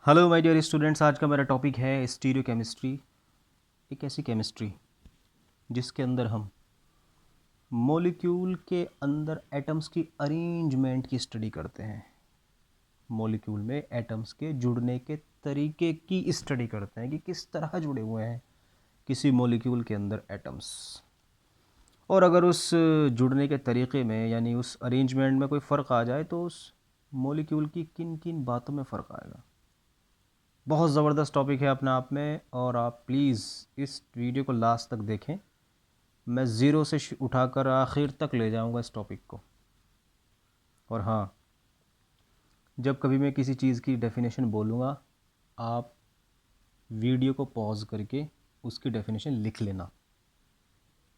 Hello my dear students, आज का मेरा टॉपिक है स्टीरियो केमिस्ट्री। एक ऐसी केमिस्ट्री जिसके अंदर हम मॉलिक्यूल के अंदर एटम्स की अरेंजमेंट की स्टडी करते हैं। मॉलिक्यूल में एटम्स के जुड़ने के तरीके की स्टडी करते हैं कि किस तरह जुड़े हुए हैं किसी मॉलिक्यूल के अंदर एटम्स। और अगर उस जुड़ने के तरीके में यानी उस अरेंजमेंट में कोई फ़र्क आ जाए तो उस मॉलिक्यूल की किन किन बातों में फ़र्क आएगा। बहुत ज़बरदस्त टॉपिक है अपने आप में, और आप प्लीज़ इस वीडियो को लास्ट तक देखें। मैं ज़ीरो से उठाकर आखिर तक ले जाऊंगा इस टॉपिक को। और हाँ, जब कभी मैं किसी चीज़ की डेफिनेशन बोलूँगा, आप वीडियो को पॉज करके उसकी डेफिनेशन लिख लेना,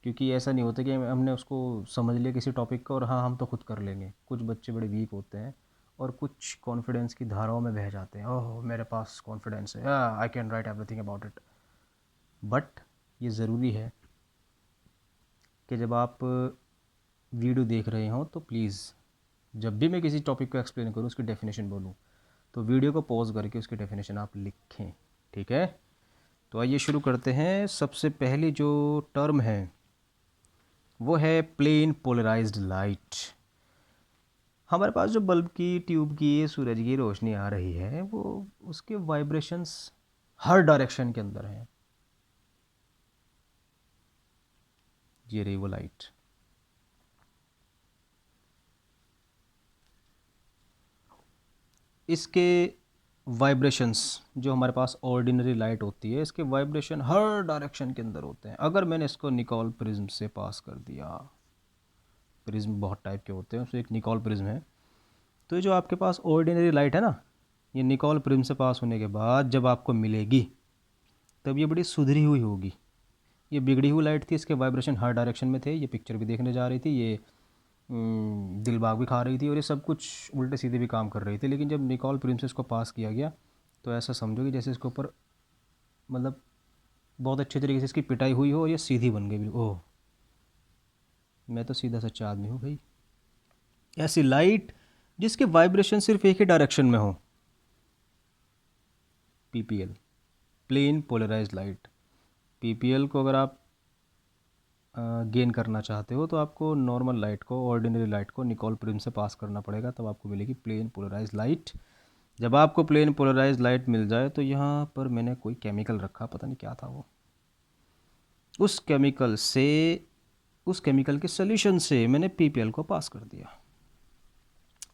क्योंकि ऐसा नहीं होता कि हमने उसको समझ लिया किसी टॉपिक को और हाँ हम तो खुद कर लेंगे। कुछ बच्चे बड़े वीक होते हैं और कुछ कॉन्फिडेंस की धाराओं में बह जाते हैं। ओह, मेरे पास कॉन्फिडेंस है, I can write everything about it. But ये ज़रूरी है कि जब आप वीडियो देख रहे हों तो प्लीज़, जब भी मैं किसी टॉपिक को एक्सप्लेन करूँ, उसकी डेफिनेशन बोलूँ, तो वीडियो को पॉज करके उसकी डेफिनेशन आप लिखें। ठीक है, तो आइए शुरू करते हैं। सबसे पहली जो टर्म है वो है प्लेन पोलराइज्ड लाइट। हमारे पास जो बल्ब की, ट्यूब की, सूरज की रोशनी आ रही है, वो उसके वाइब्रेशंस हर डायरेक्शन के अंदर हैं। ये रही वो लाइट। इसके वाइब्रेशंस, जो हमारे पास ऑर्डिनरी लाइट होती है, इसके वाइब्रेशन हर डायरेक्शन के अंदर होते हैं। अगर मैंने इसको निकोल प्रिज्म से पास कर दिया, प्रिज्म बहुत टाइप के होते हैं, उसमें एक निकोल प्रिज्म है, तो ये जो आपके पास ऑर्डिनरी लाइट है ना, ये निकोल प्रिज्म से पास होने के बाद जब आपको मिलेगी तब ये बड़ी सुधरी हुई होगी। ये बिगड़ी हुई लाइट थी, इसके वाइब्रेशन हर डायरेक्शन में थे। ये पिक्चर भी देखने जा रही थी, ये दिलबाग भी खा रही थी, और ये सब कुछ उल्टे सीधे भी काम कर रही थी। लेकिन जब निकोल प्रिज्म से इसको पास किया गया तो ऐसा समझो कि जैसे इसके ऊपर मतलब बहुत अच्छे तरीके से इसकी पिटाई हुई हो और ये सीधी बन गई। ओह, मैं तो सीधा सच्चा आदमी हूँ भाई। ऐसी लाइट जिसके वाइब्रेशन सिर्फ एक ही डायरेक्शन में हो, PPL, plane polarised light. PPL को अगर आप गेन करना चाहते हो तो आपको नॉर्मल लाइट को, ऑर्डिनरी लाइट को निकोल प्रिज्म से पास करना पड़ेगा, तब आपको मिलेगी प्लेन पोलराइज्ड लाइट। जब आपको प्लेन पोलराइज्ड लाइट मिल जाए तो यहाँ पर मैंने कोई केमिकल रखा, पता नहीं क्या था वो। उस केमिकल से, उस केमिकल के सोल्यूशन से मैंने पीपीएल को पास कर दिया।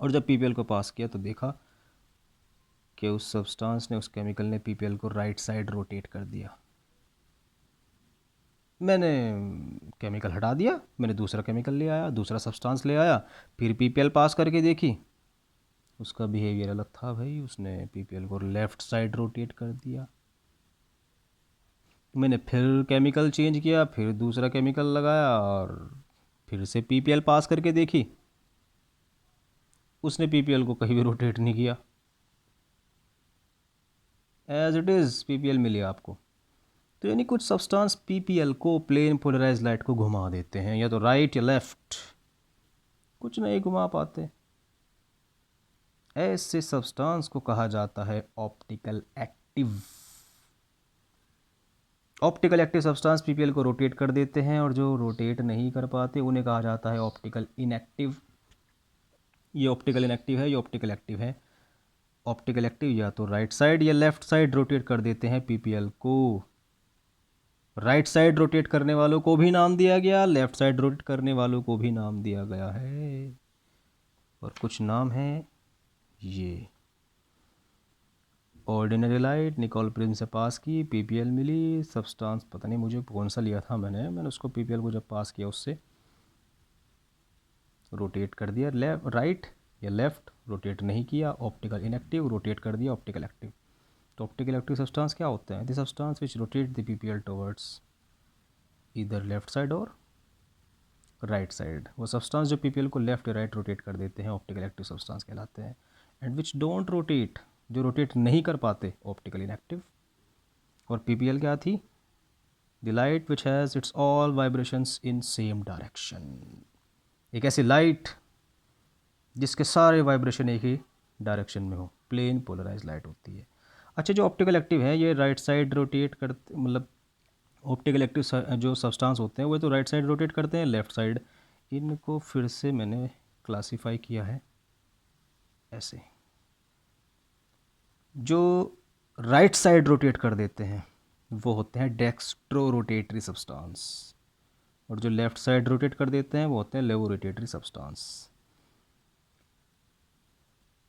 और जब पीपीएल को पास किया तो देखा कि उस सब्सटेंस ने, उस केमिकल ने पीपीएल को राइट साइड रोटेट कर दिया। मैंने केमिकल हटा दिया, मैंने दूसरा केमिकल ले आया, दूसरा सब्सटेंस ले आया, फिर पीपीएल पास करके देखी, उसका बिहेवियर अलग था भाई। उसने पीपीएल को लेफ़्ट साइड रोटेट कर दिया। मैंने फिर केमिकल चेंज किया, फिर दूसरा केमिकल लगाया और फिर से पीपीएल पास करके देखी, उसने पीपीएल को कहीं भी रोटेट नहीं किया। एज इट इज़ पीपीएल मिली आपको। तो यानी कुछ सब्सटेंस पीपीएल को, प्लेन पोलराइज लाइट को घुमा देते हैं, या तो राइट या लेफ्ट, कुछ नहीं घुमा पाते। ऐसे सब्सटेंस को कहा जाता है optical active. Optical active substance PPL को रोटेट कर देते हैं, और जो रोटेट नहीं कर पाते उन्हें कहा जाता है ऑप्टिकल इनएक्टिव। ये ऑप्टिकल इनएक्टिव है, ये ऑप्टिकल एक्टिव है। ऑप्टिकल एक्टिव या तो राइट साइड या लेफ्ट साइड रोटेट कर देते हैं पीपीएल को। राइट साइड रोटेट करने वालों को भी नाम दिया गया, लेफ्ट साइड रोटेट करने वालों को भी नाम दिया गया है, और कुछ नाम है ये। ऑर्डिनरी लाइट निकोल प्रिज्म से पास की, पीपीएल मिली, सब्सटेंस पता नहीं मुझे कौन सा लिया था मैंने उसको पीपीएल को जब पास किया उससे रोटेट कर दिया, लेफ्ट राइट या लेफ़्ट रोटेट नहीं किया। ऑप्टिकल इनएक्टिव रोटेट कर दिया ऑप्टिकल एक्टिव। तो ऑप्टिकल एक्टिव सब्सटेंस क्या होते हैं? The substance which rotate the PPL towards इधर लेफ्ट साइड और राइट साइड। वो सब्सटेंस जो पीपीएल को लेफ्ट या राइट रोटेट कर देते हैं ऑप्टिकल एक्टिव सब्सटेंस कहलाते हैं। एंड विच डोंट रोटेट, जो रोटेट नहीं कर पाते, ऑप्टिकल इनएक्टिव। और पीपीएल क्या थी? The light which has its all vibrations in same direction. एक ऐसी लाइट जिसके सारे वाइब्रेशन एक ही डायरेक्शन में हो, प्लेन पोलराइज लाइट होती है। अच्छा, जो ऑप्टिकल एक्टिव है ये राइट साइड रोटेट करते, मतलब ऑप्टिकल एक्टिव जो सब्सटेंस होते हैं वो तो राइट साइड रोटेट करते हैं, लेफ़्ट साइड। इनको फिर से मैंने क्लासिफाई किया है ऐसे, जो राइट साइड रोटेट कर देते हैं वो होते हैं डेक्स्ट्रो रोटेटरी सब्सटेंस, और जो लेफ़्ट साइड रोटेट कर देते हैं वो होते हैं laevo rotatory substance.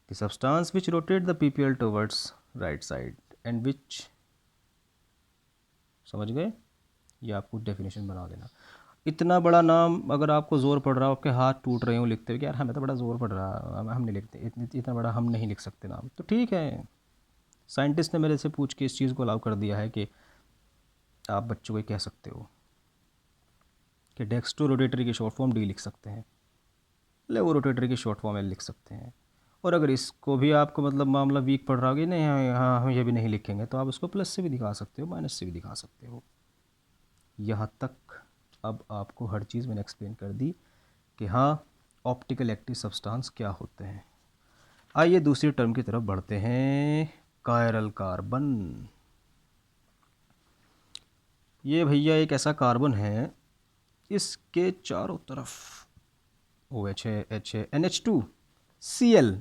The substance which rotate the PPL towards right side and which, समझ गए? ये आपको डेफिनेशन बना देना। इतना बड़ा नाम अगर आपको ज़ोर पड़ रहा हो, आपके हाथ टूट रहे हो लिखते हुए कि यार हमें तो बड़ा ज़ोर पड़ रहा, हम नहीं लिखते, इतना बड़ा हम नहीं लिख सकते नाम, तो ठीक है, साइंटिस्ट ने मेरे से पूछ के इस चीज़ को अलाउ कर दिया है कि आप बच्चों को कह सकते हो कि डेक्स्ट्रो रोटेटरी की शॉर्ट फॉर्म डी लिख सकते हैं, लेवो रोटेटरी की शॉर्ट फॉर्म एल लिख सकते हैं। और अगर इसको भी आपको मतलब मामला वीक पड़ रहा होगा नहीं हाँ हम ये भी नहीं लिखेंगे, तो आप उसको प्लस से भी दिखा सकते हो, माइनस से भी दिखा सकते हो। यहाँ तक अब आपको हर चीज़ मैंने एक्सप्लेन कर दी कि हाँ ऑप्टिकल एक्टिव सब्सटेंस क्या होते हैं। आइए दूसरी टर्म की तरफ बढ़ते हैं, कायरल कार्बन। ये भैया एक ऐसा कार्बन है, इसके चारों तरफ OH है, H है, NH2 Cl।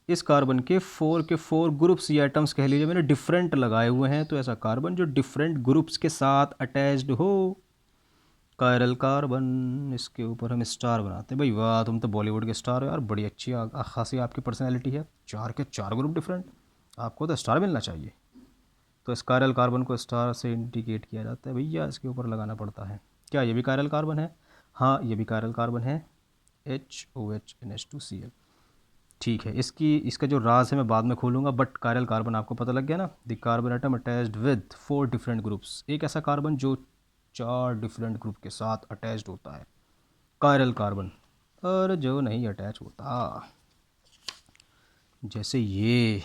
इस कार्बन के फोर ग्रुप्स या एटम्स कह लीजिए मैंने डिफरेंट लगाए हुए हैं, तो ऐसा कार्बन जो डिफरेंट ग्रुप्स के साथ अटैच्ड हो, कायरल कार्बन। इसके ऊपर हम स्टार बनाते हैं। भाई वाह, तुम तो बॉलीवुड के स्टार हो यार, बड़ी अच्छी खासी आपकी पर्सनैलिटी है, चार के चार ग्रुप डिफरेंट, आपको तो स्टार मिलना चाहिए। तो इस कायरल कार्बन को स्टार से इंडिकेट किया जाता है भैया, इसके ऊपर लगाना पड़ता है। क्या ये भी कायरल कार्बन है? हाँ ये भी कायरल कार्बन है, HOH NH2Cl। ठीक है, इसका जो राज है मैं बाद में खोलूँगा, बट कायरल कार्बन आपको पता लग गया ना। The carbon atom attached with 4 different groups, एक ऐसा कार्बन जो 4 डिफरेंट ग्रुप के साथ अटैच्ड होता है, कायरल कार्बन। और जो नहीं अटैच होता, जैसे ये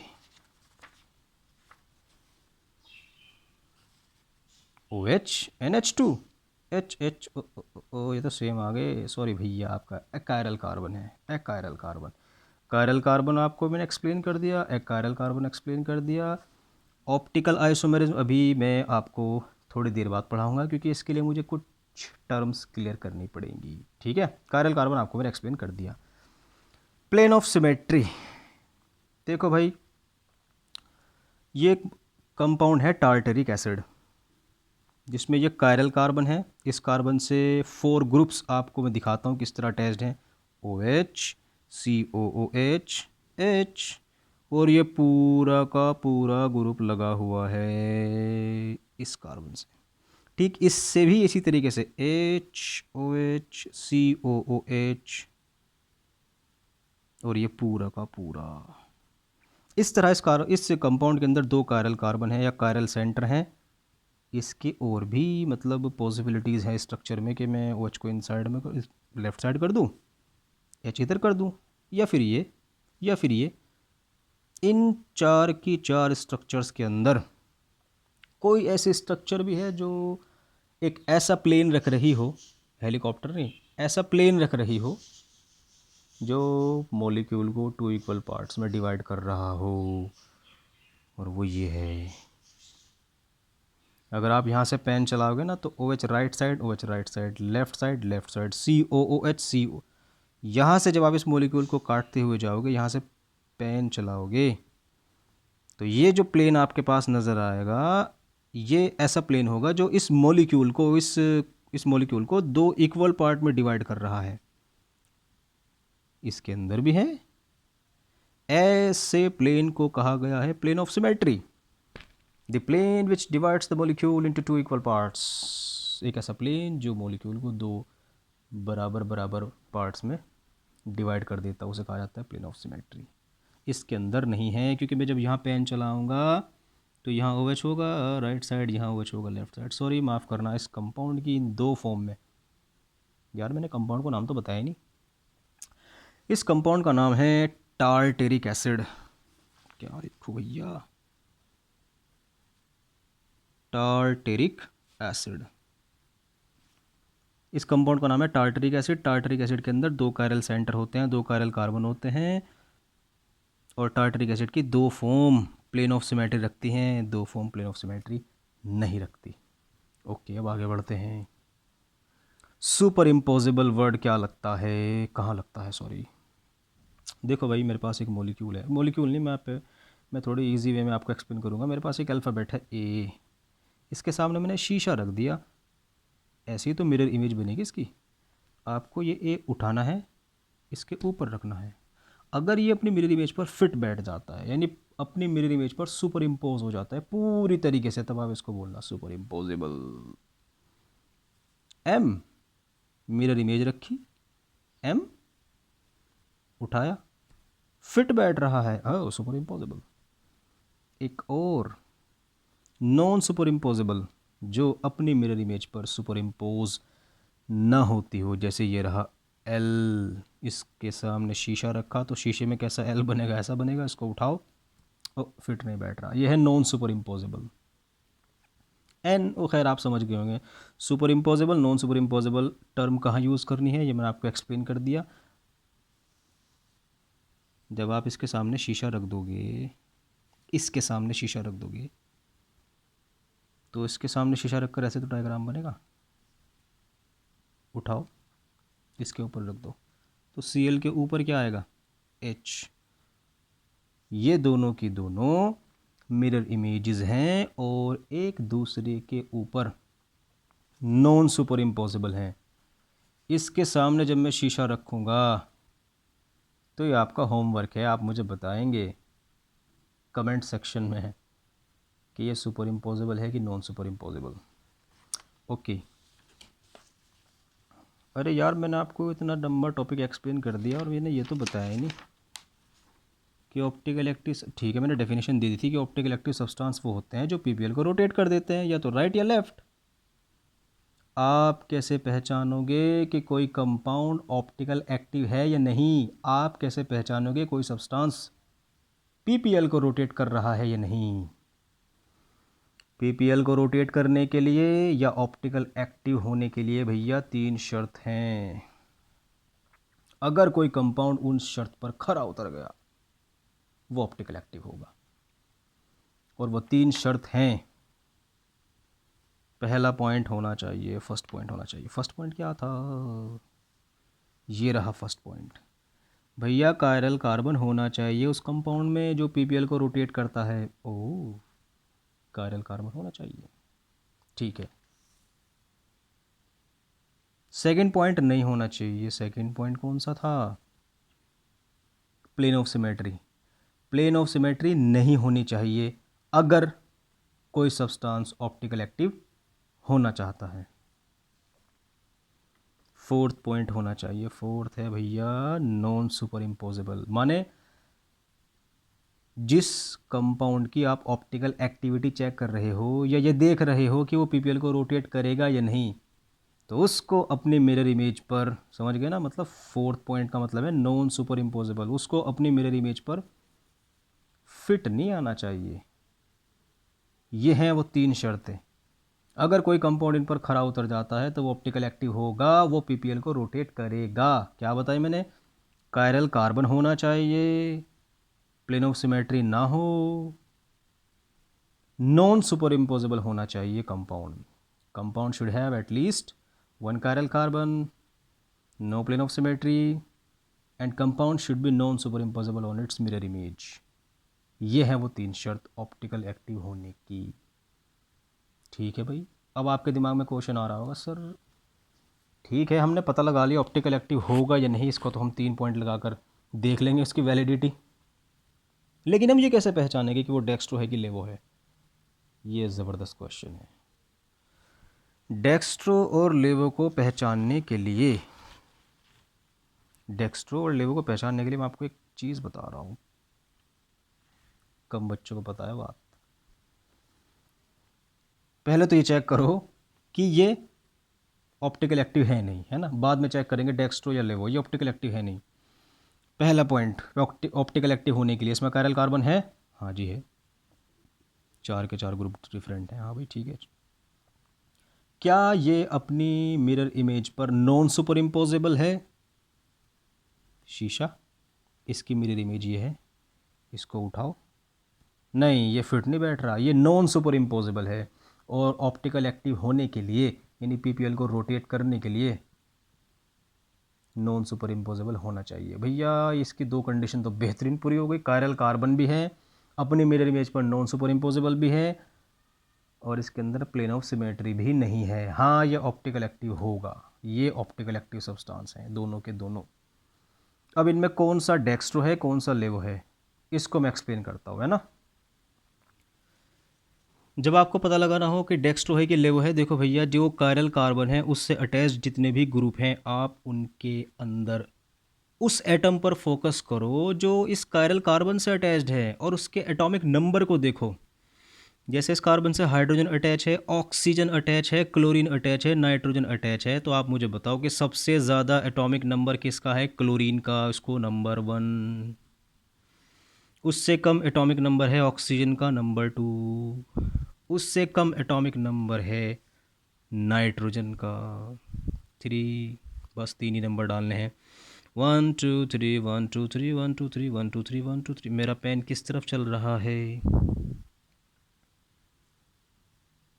OH NH2 ये तो सेम आ गए, सॉरी भैया, आपका एकायरल कार्बन है, एकायरल कार्बन। कायरल कार्बन आपको मैंने एक्सप्लेन कर दिया, एकायरल कार्बन एक्सप्लेन कर दिया। ऑप्टिकल आइसोमेरिज्म अभी मैं आपको थोड़ी देर बाद पढ़ाऊंगा, क्योंकि इसके लिए मुझे कुछ टर्म्स क्लियर करनी पड़ेंगी। ठीक है, कायरल कार्बन आपको मैंने एक्सप्लेन कर दिया। प्लेन ऑफ सिमेट्री, देखो भाई ये कंपाउंड है टार्टरिक एसिड, जिसमें ये कायरल कार्बन है। इस कार्बन से 4 ग्रुप्स आपको मैं दिखाता हूँ किस तरह अटैच्ड हैं, OH COOH H, और ये पूरा का पूरा ग्रुप लगा हुआ है इस कार्बन से। ठीक इससे भी इसी तरीके से HOH COOH, और ये पूरा का पूरा इस तरह इस कंपाउंड के अंदर 2 कायरल कार्बन है या कायरल सेंटर हैं। इसके और भी मतलब पॉसिबिलिटीज़ हैं स्ट्रक्चर में कि मैं OH को इन साइड में लेफ़्ट साइड कर दूँ, H इधर कर दूँ, या फिर ये इन 4 की 4 स्ट्रक्चर्स के अंदर कोई ऐसे स्ट्रक्चर भी है जो एक ऐसा प्लेन रख रही हो, हेलीकॉप्टर नहीं, ऐसा प्लेन रख रही हो जो मॉलिक्यूल को 2 इक्वल पार्ट्स में डिवाइड कर रहा हो, और वो ये है। अगर आप यहाँ से पेन चलाओगे ना तो OH right side, OH right side, left side, COOH CO। यहाँ से जब आप इस मॉलिक्यूल को काटते हुए जाओगे, यहाँ से पेन चलाओगे, तो ये जो प्लेन आपके पास नज़र आएगा, ये ऐसा प्लेन होगा जो इस मॉलिक्यूल को 2 इक्वल पार्ट में डिवाइड कर रहा है। इसके अंदर भी है, ऐसे प्लेन को कहा गया है plane of symmetry, the plane which divides the molecule into 2 equal parts. एक ऐसा प्लेन जो मॉलिक्यूल को 2 बराबर बराबर पार्ट्स में डिवाइड कर देता है, उसे कहा जाता है प्लेन ऑफ सिमेट्री। इसके अंदर नहीं है, क्योंकि मैं जब यहाँ पेन चलाऊँगा तो यहाँ OH होगा राइट साइड, यहाँ OH होगा लेफ्ट साइड। सॉरी माफ़ करना, इस कंपाउंड की इन 2 फॉर्म में, यार मैंने कंपाउंड को नाम तो बताया नहीं। इस कंपाउंड का नाम है टार्टेरिक एसिड। क्या लिखूँ भैया, टार्टेरिक एसिड। इस कंपाउंड का नाम है टार्टरिक एसिड। टार्टरिक एसिड के अंदर 2 कायरल सेंटर होते हैं, 2 कायरल कार्बन होते हैं, और टार्टरिक एसिड की 2 फॉर्म प्लेन ऑफ सिमेट्री रखती हैं, दो फॉर्म प्लेन ऑफ सिमेट्री नहीं रखती। ओके, अब आगे बढ़ते हैं। सुपर इम्पोजिबल वर्ड क्या लगता है, कहाँ लगता है, सॉरी। देखो भाई, मेरे पास एक मॉलिक्यूल है, मॉलिक्यूल नहीं, मैं थोड़ी इजी वे में आपको एक्सप्लेन करूँगा। मेरे पास एक अल्फ़ाबेट है ए, इसके सामने मैंने शीशा रख दिया, ऐसे ही तो मिरर इमेज बनेगी इसकी। आपको ये ए उठाना है, इसके ऊपर रखना है। अगर ये अपनी मिरर इमेज पर फिट बैठ जाता है, यानी अपनी मिरर इमेज पर सुपर इम्पोज हो जाता है पूरी तरीके से, तब आप इसको बोलना सुपर इम्पोजिबल। एम, मिरर इमेज रखी, एम उठाया, फिट बैठ रहा है, सुपर इम्पोजिबल। एक और नॉन सुपर इम्पोजिबल, जो अपनी मिरर इमेज पर सुपर इम्पोज ना होती हो, जैसे ये रहा एल, इसके सामने शीशा रखा तो शीशे में कैसा एल बनेगा, ऐसा बनेगा। इसको उठाओ, ओ फिट नहीं बैठ रहा, ये है नॉन सुपर इम्पोजिबल। एन, वो खैर आप समझ गए होंगे। Super imposable, non super imposable term कहाँ यूज़ करनी है, ये मैंने आपको एक्सप्लेन कर दिया। जब आप इसके सामने शीशा रख दोगे, इसके सामने शीशा रख दोगे, तो इसके सामने शीशा रखकर ऐसे तो डायग्राम बनेगा। उठाओ, इसके ऊपर रख दो, तो सी एल के ऊपर क्या आएगा, एच। ये दोनों की दोनों मिरर इमेजेस हैं और एक दूसरे के ऊपर नॉन सुपर इम्पॉसिबल हैं। इसके सामने जब मैं शीशा रखूँगा तो ये आपका होमवर्क है, आप मुझे बताएंगे कमेंट सेक्शन में कि ये सुपर इम्पॉसिबल है कि नॉन सुपर इम्पॉसिबल। ओके, अरे यार, मैंने आपको इतना लंबा टॉपिक एक्सप्लेन कर दिया और मैंने ये तो बताया ही नहीं कि ऑप्टिकल एक्टिव, ठीक है मैंने डेफिनेशन दे दी थी कि ऑप्टिकल एक्टिव सब्सटेंस वो होते हैं जो पीपीएल को रोटेट कर देते हैं, या तो राइट या लेफ्ट। आप कैसे पहचानोगे कि कोई कंपाउंड ऑप्टिकल एक्टिव है या नहीं? आप कैसे पहचानोगे कोई सब्सटेंस पीपीएल को रोटेट कर रहा है या नहीं? पीपीएल को रोटेट करने के लिए या ऑप्टिकल एक्टिव होने के लिए भैया 3 शर्त हैं। अगर कोई कंपाउंड उन शर्त पर खरा उतर गया, वो ऑप्टिकल एक्टिव होगा। और वो 3 शर्त हैं। पहला पॉइंट होना चाहिए, फर्स्ट पॉइंट होना चाहिए। फर्स्ट पॉइंट क्या था? ये रहा फर्स्ट पॉइंट भैया, कायरल कार्बन होना चाहिए उस कंपाउंड में जो पीपीएल को रोटेट करता है। ओह, कायरल कार्बन होना चाहिए, ठीक है। सेकंड पॉइंट नहीं होना चाहिए। सेकंड पॉइंट कौन सा था? Plane of symmetry. Plane of symmetry नहीं होनी चाहिए अगर कोई सब्सटेंस ऑप्टिकल एक्टिव होना चाहता है। फोर्थ पॉइंट होना चाहिए, फोर्थ है भैया नॉन सुपर इम्पोजिबल, माने जिस कंपाउंड की आप ऑप्टिकल एक्टिविटी चेक कर रहे हो या ये देख रहे हो कि वो पीपीएल को रोटेट करेगा या नहीं, तो उसको अपने मिरर इमेज पर, समझ गए ना, मतलब फोर्थ पॉइंट का मतलब है नॉन सुपर इम्पोजिबल, उसको अपनी मिरर इमेज पर फिट नहीं आना चाहिए। ये हैं वो 3 शर्तें। अगर कोई कंपाउंड इन पर खरा उतर जाता है तो वो ऑप्टिकल एक्टिव होगा, वो पीपीएल को रोटेट करेगा। क्या बताया मैंने? कायरल कार्बन होना चाहिए, प्लेन ऑफ सिमेट्री ना हो, नॉन सुपर इम्पोजिबल होना चाहिए compound. Compound should have at least 1 chiral carbon, no plane of symmetry, and compound should be non superimposable on its mirror image. ये है वो 3 शर्त ऑप्टिकल एक्टिव होने की। ठीक है भाई, अब आपके दिमाग में क्वेश्चन आ रहा होगा, सर ठीक है हमने पता लगा लिया ऑप्टिकल एक्टिव होगा या नहीं, इसको तो हम 3 पॉइंट लगाकर देख लेंगे उसकी वैलिडिटी, लेकिन हम ये कैसे पहचानेंगे कि वो डेक्स्ट्रो है कि लेवो है? ये ज़बरदस्त क्वेश्चन है। डेक्स्ट्रो और लेवो को पहचानने के लिए, डेक्स्ट्रो और लेवो को पहचानने के लिए मैं आपको एक चीज़ बता रहा हूँ, कम बच्चों को पता है बात। पहले तो ये चेक करो कि ये ऑप्टिकल एक्टिव है नहीं, है ना, बाद में चेक करेंगे डेक्स्ट्रो या लेवो, ये ऑप्टिकल एक्टिव है नहीं। पहला पॉइंट ऑप्टिकल एक्टिव होने के लिए, इसमें कायरल कार्बन है, हाँ जी है, 4 के 4 ग्रुप डिफरेंट हैं, हाँ भाई ठीक है। क्या ये अपनी मिरर इमेज पर नॉन सुपर इम्पोजेबल है? शीशा, इसकी मिरर इमेज ये है, इसको उठाओ, नहीं, ये फिट नहीं बैठ रहा, ये नॉन सुपर इम्पोजिबल है। और ऑप्टिकल एक्टिव होने के लिए यानी पीपीएल को रोटेट करने के लिए नॉन सुपर इम्पोजिबल होना चाहिए भैया। इसकी दो कंडीशन तो बेहतरीन पूरी हो गई, कायरल कार्बन भी है, अपनी मिरर इमेज पर नॉन सुपर इम्पोजिबल भी है, और इसके अंदर प्लेन ऑफ सिमेट्री भी नहीं है। हाँ, ये ऑप्टिकल एक्टिव होगा, ये ऑप्टिकल एक्टिव सब्सटेंस हैं दोनों के दोनों। अब इनमें कौन सा डेक्स्ट्रो है कौन सा लेवो है, इसको मैं एक्सप्लेन करता हूँ, है ना। जब आपको पता लगाना हो कि डेक्स्ट्रो है कि लेवो है, देखो भैया, जो कायरल कार्बन है उससे अटैच जितने भी ग्रुप हैं, आप उनके अंदर उस एटम पर फोकस करो जो इस कायरल कार्बन से अटैच्ड है और उसके एटॉमिक नंबर को देखो। जैसे इस कार्बन से हाइड्रोजन अटैच है, ऑक्सीजन अटैच है, क्लोरीन अटैच है, नाइट्रोजन अटैच है, तो आप मुझे बताओ कि सबसे ज़्यादा एटॉमिक नंबर किसका है? क्लोरीन का, उसको नंबर 1। उससे कम एटॉमिक नंबर है ऑक्सीजन का, नंबर 2। उससे कम एटॉमिक नंबर है नाइट्रोजन का, 3। बस 3 ही नंबर डालने हैं। 1 2 3 1 2 3 1 2 3 1 2 3 1 2 3। मेरा पेन किस तरफ चल रहा है?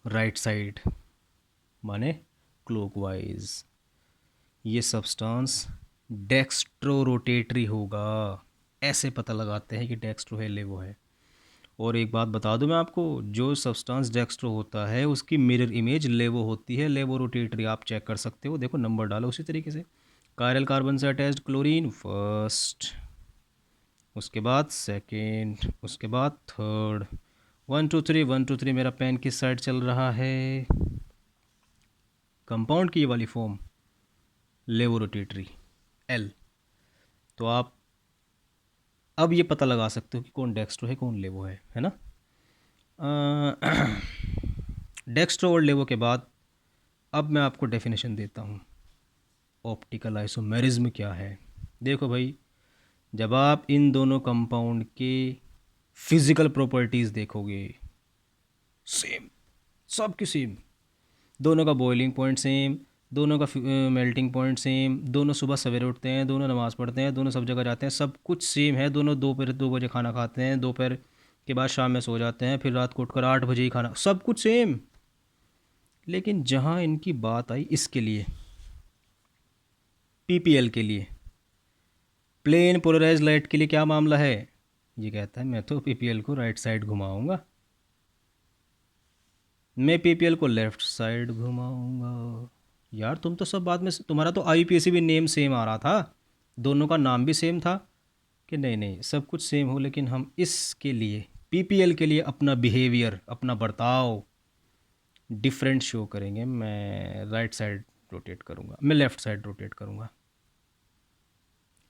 राइट साइड, माने क्लॉकवाइज। ये सब्सटेंस डेक्स्ट्रो रोटेटरी होगा। ऐसे पता लगाते हैं कि डेक्स्ट्रो है लेवो है। और एक बात बता दूं मैं आपको, जो सब्सटेंस डेक्स्ट्रो होता है उसकी मिरर इमेज लेवो होती है, लेवो रोटेटरी। आप चेक कर सकते हो, देखो नंबर डालो उसी तरीके से। कायरल कार्बन से अटैच्ड क्लोरीन फर्स्ट, उसके बाद सेकेंड, उसके बाद थर्ड। 1 2 3 1 2 3। मेरा पेन किस साइड चल रहा है? कंपाउंड की ये वाली फॉर्म, लेवो रोटेटरी, एल। तो आप अब ये पता लगा सकते हो कि कौन डेक्स्ट्रो है कौन लेवो है ना। डेक्स्ट्रो और लेवो के बाद अब मैं आपको डेफिनेशन देता हूँ। ऑप्टिकल आइसोमेरिज्म क्या है? देखो भाई, जब आप इन दोनों कंपाउंड के फिजिकल प्रॉपर्टीज़ देखोगे, सेम, सब की सेम। दोनों का बॉइलिंग पॉइंट सेम, दोनों का मेल्टिंग पॉइंट सेम, दोनों सुबह सवेरे उठते हैं, दोनों नमाज़ पढ़ते हैं, दोनों सब जगह जाते हैं, सब कुछ सेम है। दोनों दोपहर 2 बजे खाना खाते हैं, दोपहर के बाद शाम में सो जाते हैं, फिर रात को उठकर 8 बजे ही खाना, सब कुछ सेम। लेकिन जहाँ इनकी बात आई इसके लिए, पीपीएल के लिए, प्लेन पोलराइज लाइट के लिए, क्या मामला है? ये कहता है मैं तो पीपीएल को राइट साइड घुमाऊंगा, मैं पीपीएल को लेफ्ट साइड घुमाऊंगा। यार तुम तो सब बाद में, तुम्हारा तो आईपीएसी भी नेम सेम आ रहा था, दोनों का नाम भी सेम था, कि नहीं नहीं सब कुछ सेम हो, लेकिन हम इसके लिए पीपीएल के लिए अपना बिहेवियर, अपना बर्ताव डिफरेंट शो करेंगे। मैं राइट साइड रोटेट करूँगा, मैं लेफ़्ट साइड रोटेट करूँगा।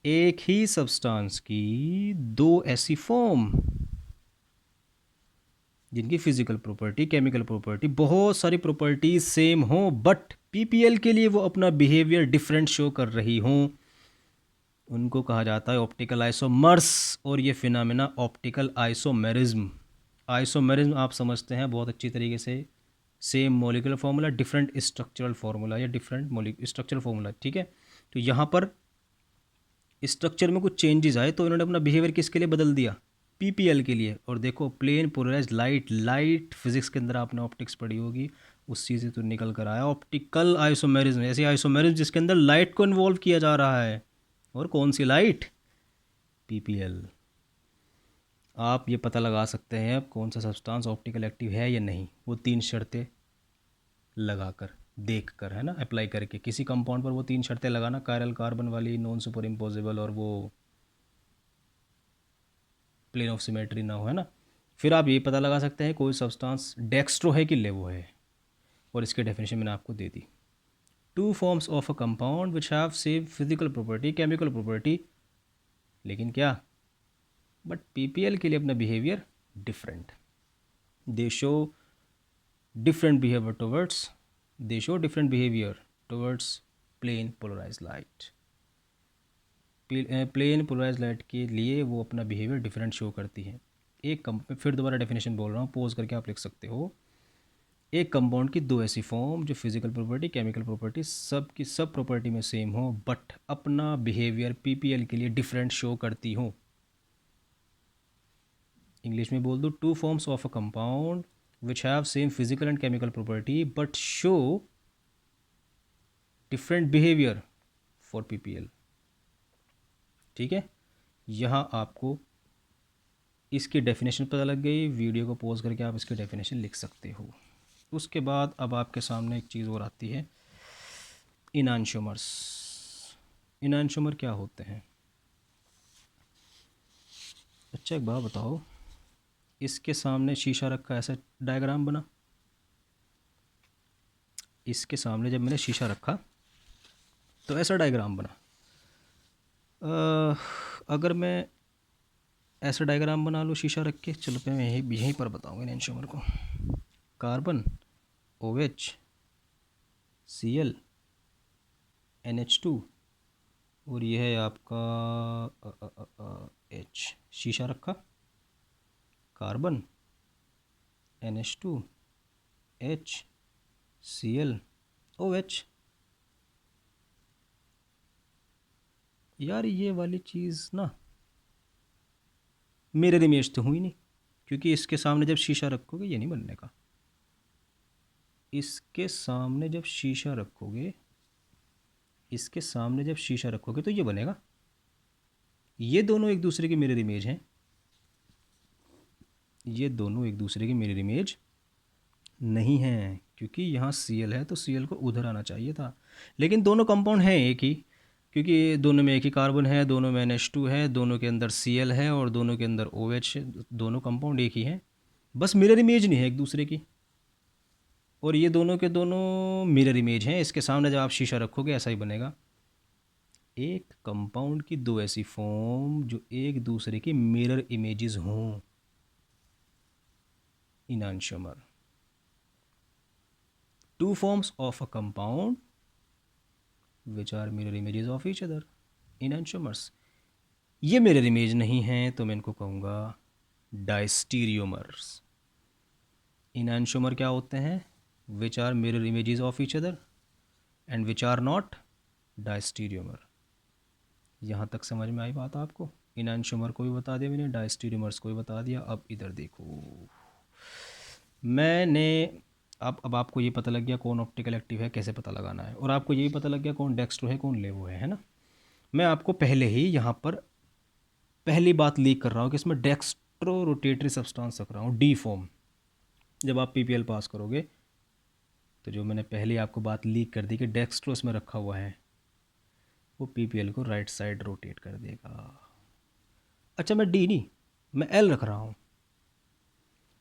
एक ही सब्सटेंस की दो ऐसी फॉर्म जिनकी फिजिकल प्रॉपर्टी, केमिकल प्रॉपर्टी, बहुत सारी प्रॉपर्टीज सेम हो, बट पीपीएल के लिए वो अपना बिहेवियर डिफरेंट शो कर रही हों, उनको कहा जाता है ऑप्टिकल आइसोमर्स। और ये फिनोमेना ऑप्टिकल आइसोमेरिज्म। आइसोमेरिज्म आप समझते हैं बहुत अच्छी तरीके से, same molecular formula different structural formula, या डिफरेंट स्ट्रक्चरल फार्मूला, ठीक है। तो यहाँ पर स्ट्रक्चर में कुछ चेंजेस आए तो इन्होंने अपना बिहेवियर किसके लिए बदल दिया? पीपीएल के लिए। और देखो plane polarise light, light physics के अंदर आपने ऑप्टिक्स पढ़ी होगी, उस चीज़ से तो निकल कर आया ऑप्टिकल आइसोमेरिज्म। ऐसी आइसोमेरिज्म जिसके अंदर लाइट को इन्वॉल्व किया जा रहा है, और कौन सी लाइट? पीपीएल। आप ये पता लगा सकते हैं अब कौन सा सब्सटेंस ऑप्टिकल एक्टिव है या नहीं, वो 3 शर्तें लगाकर, देख कर, है ना, अप्लाई करके किसी कंपाउंड पर वो 3 शर्तें लगाना, कायरल कार्बन वाली, नॉन सुपर इम्पोजिबल, और वो प्लेन ऑफ सिमेट्री ना हो, है ना। फिर आप ये पता लगा सकते हैं कोई सब्सटेंस डेक्स्ट्रो है कि लेवो है, और इसकी डेफिनेशन मैंने आपको दे दी। 2 forms of a compound which have same physical property, chemical property, लेकिन क्या, बट पीपीएल के लिए अपना behaviour different, they show different behaviour towards, they show different behaviour towards plane polarise light. Plane polarise light के लिए वो अपना behaviour different show करती है। एक फिर दोबारा डेफिनेशन बोल रहा हूँ, पोज करके आप लिख सकते हो। एक कंपाउंड की दो ऐसी फॉर्म जो फिजिकल प्रॉपर्टी, केमिकल प्रॉपर्टी, सब की सब प्रॉपर्टी में सेम हो, बट अपना बिहेवियर पीपीएल के लिए डिफरेंट शो करती हो। इंग्लिश में बोल दो, to forms of a compound which have same physical and chemical property but show different behaviour for PPL. ठीक है, यहाँ आपको इसकी डेफिनेशन पता लग गई, वीडियो को पॉज करके आप इसकी डेफिनेशन लिख सकते हो। उसके बाद अब आपके सामने एक चीज़ और आती है, इनांशोमर्स। इनांशोमर क्या होते हैं? अच्छा एक बात बताओ, इसके सामने शीशा रखा, ऐसा डायग्राम बना। इसके सामने जब मैंने शीशा रखा तो ऐसा डायग्राम बना। अगर मैं ऐसा डायग्राम बना लूँ शीशा रख के, चलो मैं यहीं पर बताऊँगा इनांशोमर को। कार्बन, OH, Cl, NH2 और ये है आपका H। शीशा रखा, carbon, NH2, H, Cl, OH। यार ये वाली चीज़ ना मिरर इमेज तो हुई नहीं, क्योंकि इसके सामने जब शीशा रखोगे ये नहीं बनने का। इसके सामने जब शीशा रखोगे, इसके सामने जब शीशा रखोगे तो ये बनेगा। ये दोनों एक दूसरे की मिरर इमेज हैं, ये दोनों एक दूसरे की मिरर इमेज नहीं हैं, क्योंकि यहाँ Cl है तो Cl को उधर आना चाहिए था। लेकिन दोनों कंपाउंड हैं एक ही, क्योंकि दोनों में एक ही कार्बन है, दोनों में NH2 है, दोनों के अंदर Cl है और दोनों के अंदर OH है। दोनों कंपाउंड एक ही हैं, बस मिरर इमेज नहीं है एक दूसरे की। और ये दोनों के दोनों मिरर इमेज हैं। इसके सामने जब आप शीशा रखोगे ऐसा ही बनेगा। एक कंपाउंड की दो ऐसी फॉर्म जो एक दूसरे की मिरर इमेजेस हों, enantiomer. Two forms of a compound which are mirror images of each other, enantiomers. ये मिरर इमेज नहीं है तो मैं इनको कहूँगा डायस्टीरियोमर्स। इनांशोमर क्या होते हैं? Which are mirror images of each other and which are not diastereomer. यहाँ तक समझ में आई बात आपको? इनांशोमर को भी बता दिया मैंने, डायस्टीरियोमर्स को भी बता दिया। अब इधर देखो, मैंने अब आपको ये पता लग गया कौन ऑप्टिकल एक्टिव है, कैसे पता लगाना है, और आपको ये भी पता लग गया कौन डेक्स्ट्रो है कौन लेवो है ना। मैं आपको पहले ही यहाँ पर पहली बात लीक कर रहा हूँ कि इसमें डेक्स्ट्रो रोटेटरी सब्सटेंस रख रहा हूँ, डी फॉर्म। जब आप पीपीएल पास करोगे तो जो मैंने पहले आपको बात लीक कर दी कि डेक्स्ट्रो इसमें रखा हुआ है, वो पीपीएल को राइट साइड रोटेट कर देगा। अच्छा मैं डी नहीं, मैं एल रख रहा हूँ।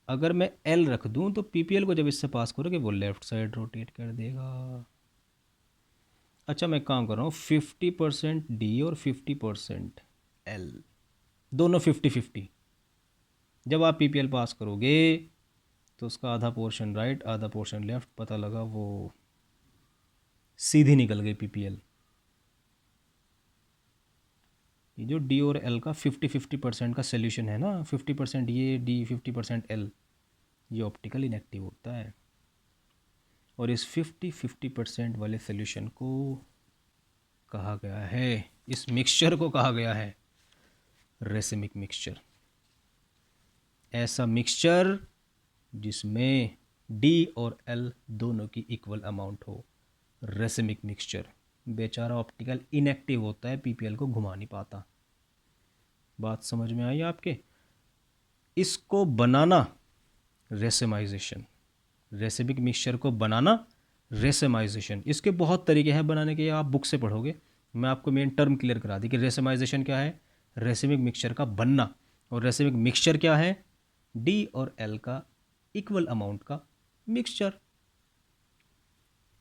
अगर मैं एल रख दूँ तो पीपीएल को जब इससे पास करोगे वो लेफ़्ट साइड रोटेट कर देगा। अच्छा मैं काम कर रहा हूँ 50% डी और 50% एल, दोनों 50-50। जब आप पीपीएल पास करोगे तो उसका आधा पोर्शन राइट आधा पोर्शन लेफ़्ट, पता लगा वो सीधी निकल गई पीपीएल। ये जो डी और एल का 50-50% का सोल्यूशन है ना, 50% ये डी 50% एल, ये ऑप्टिकल इनएक्टिव होता है। और इस 50-50% वाले सोल्यूशन को कहा गया है, इस मिक्सचर को कहा गया है रेसिमिक मिक्सचर। ऐसा मिक्सचर जिसमें डी और एल दोनों की इक्वल अमाउंट हो, रेसिमिक मिक्सचर। बेचारा ऑप्टिकल इनएक्टिव होता है, पीपीएल को घुमा नहीं पाता। बात समझ में आई आपके? इसको बनाना रेसिमाइजेशन, रेसिमिक मिक्सचर को बनाना रेसिमाइजेशन। इसके बहुत तरीके हैं बनाने के, आप बुक से पढ़ोगे। मैं आपको मेन टर्म क्लियर करा दी कि रेसिमाइजेशन क्या है, रेसिमिक मिक्सचर का बनना। और रेसिमिक मिक्सचर क्या है? डी और एल का इक्वल अमाउंट का मिक्सचर।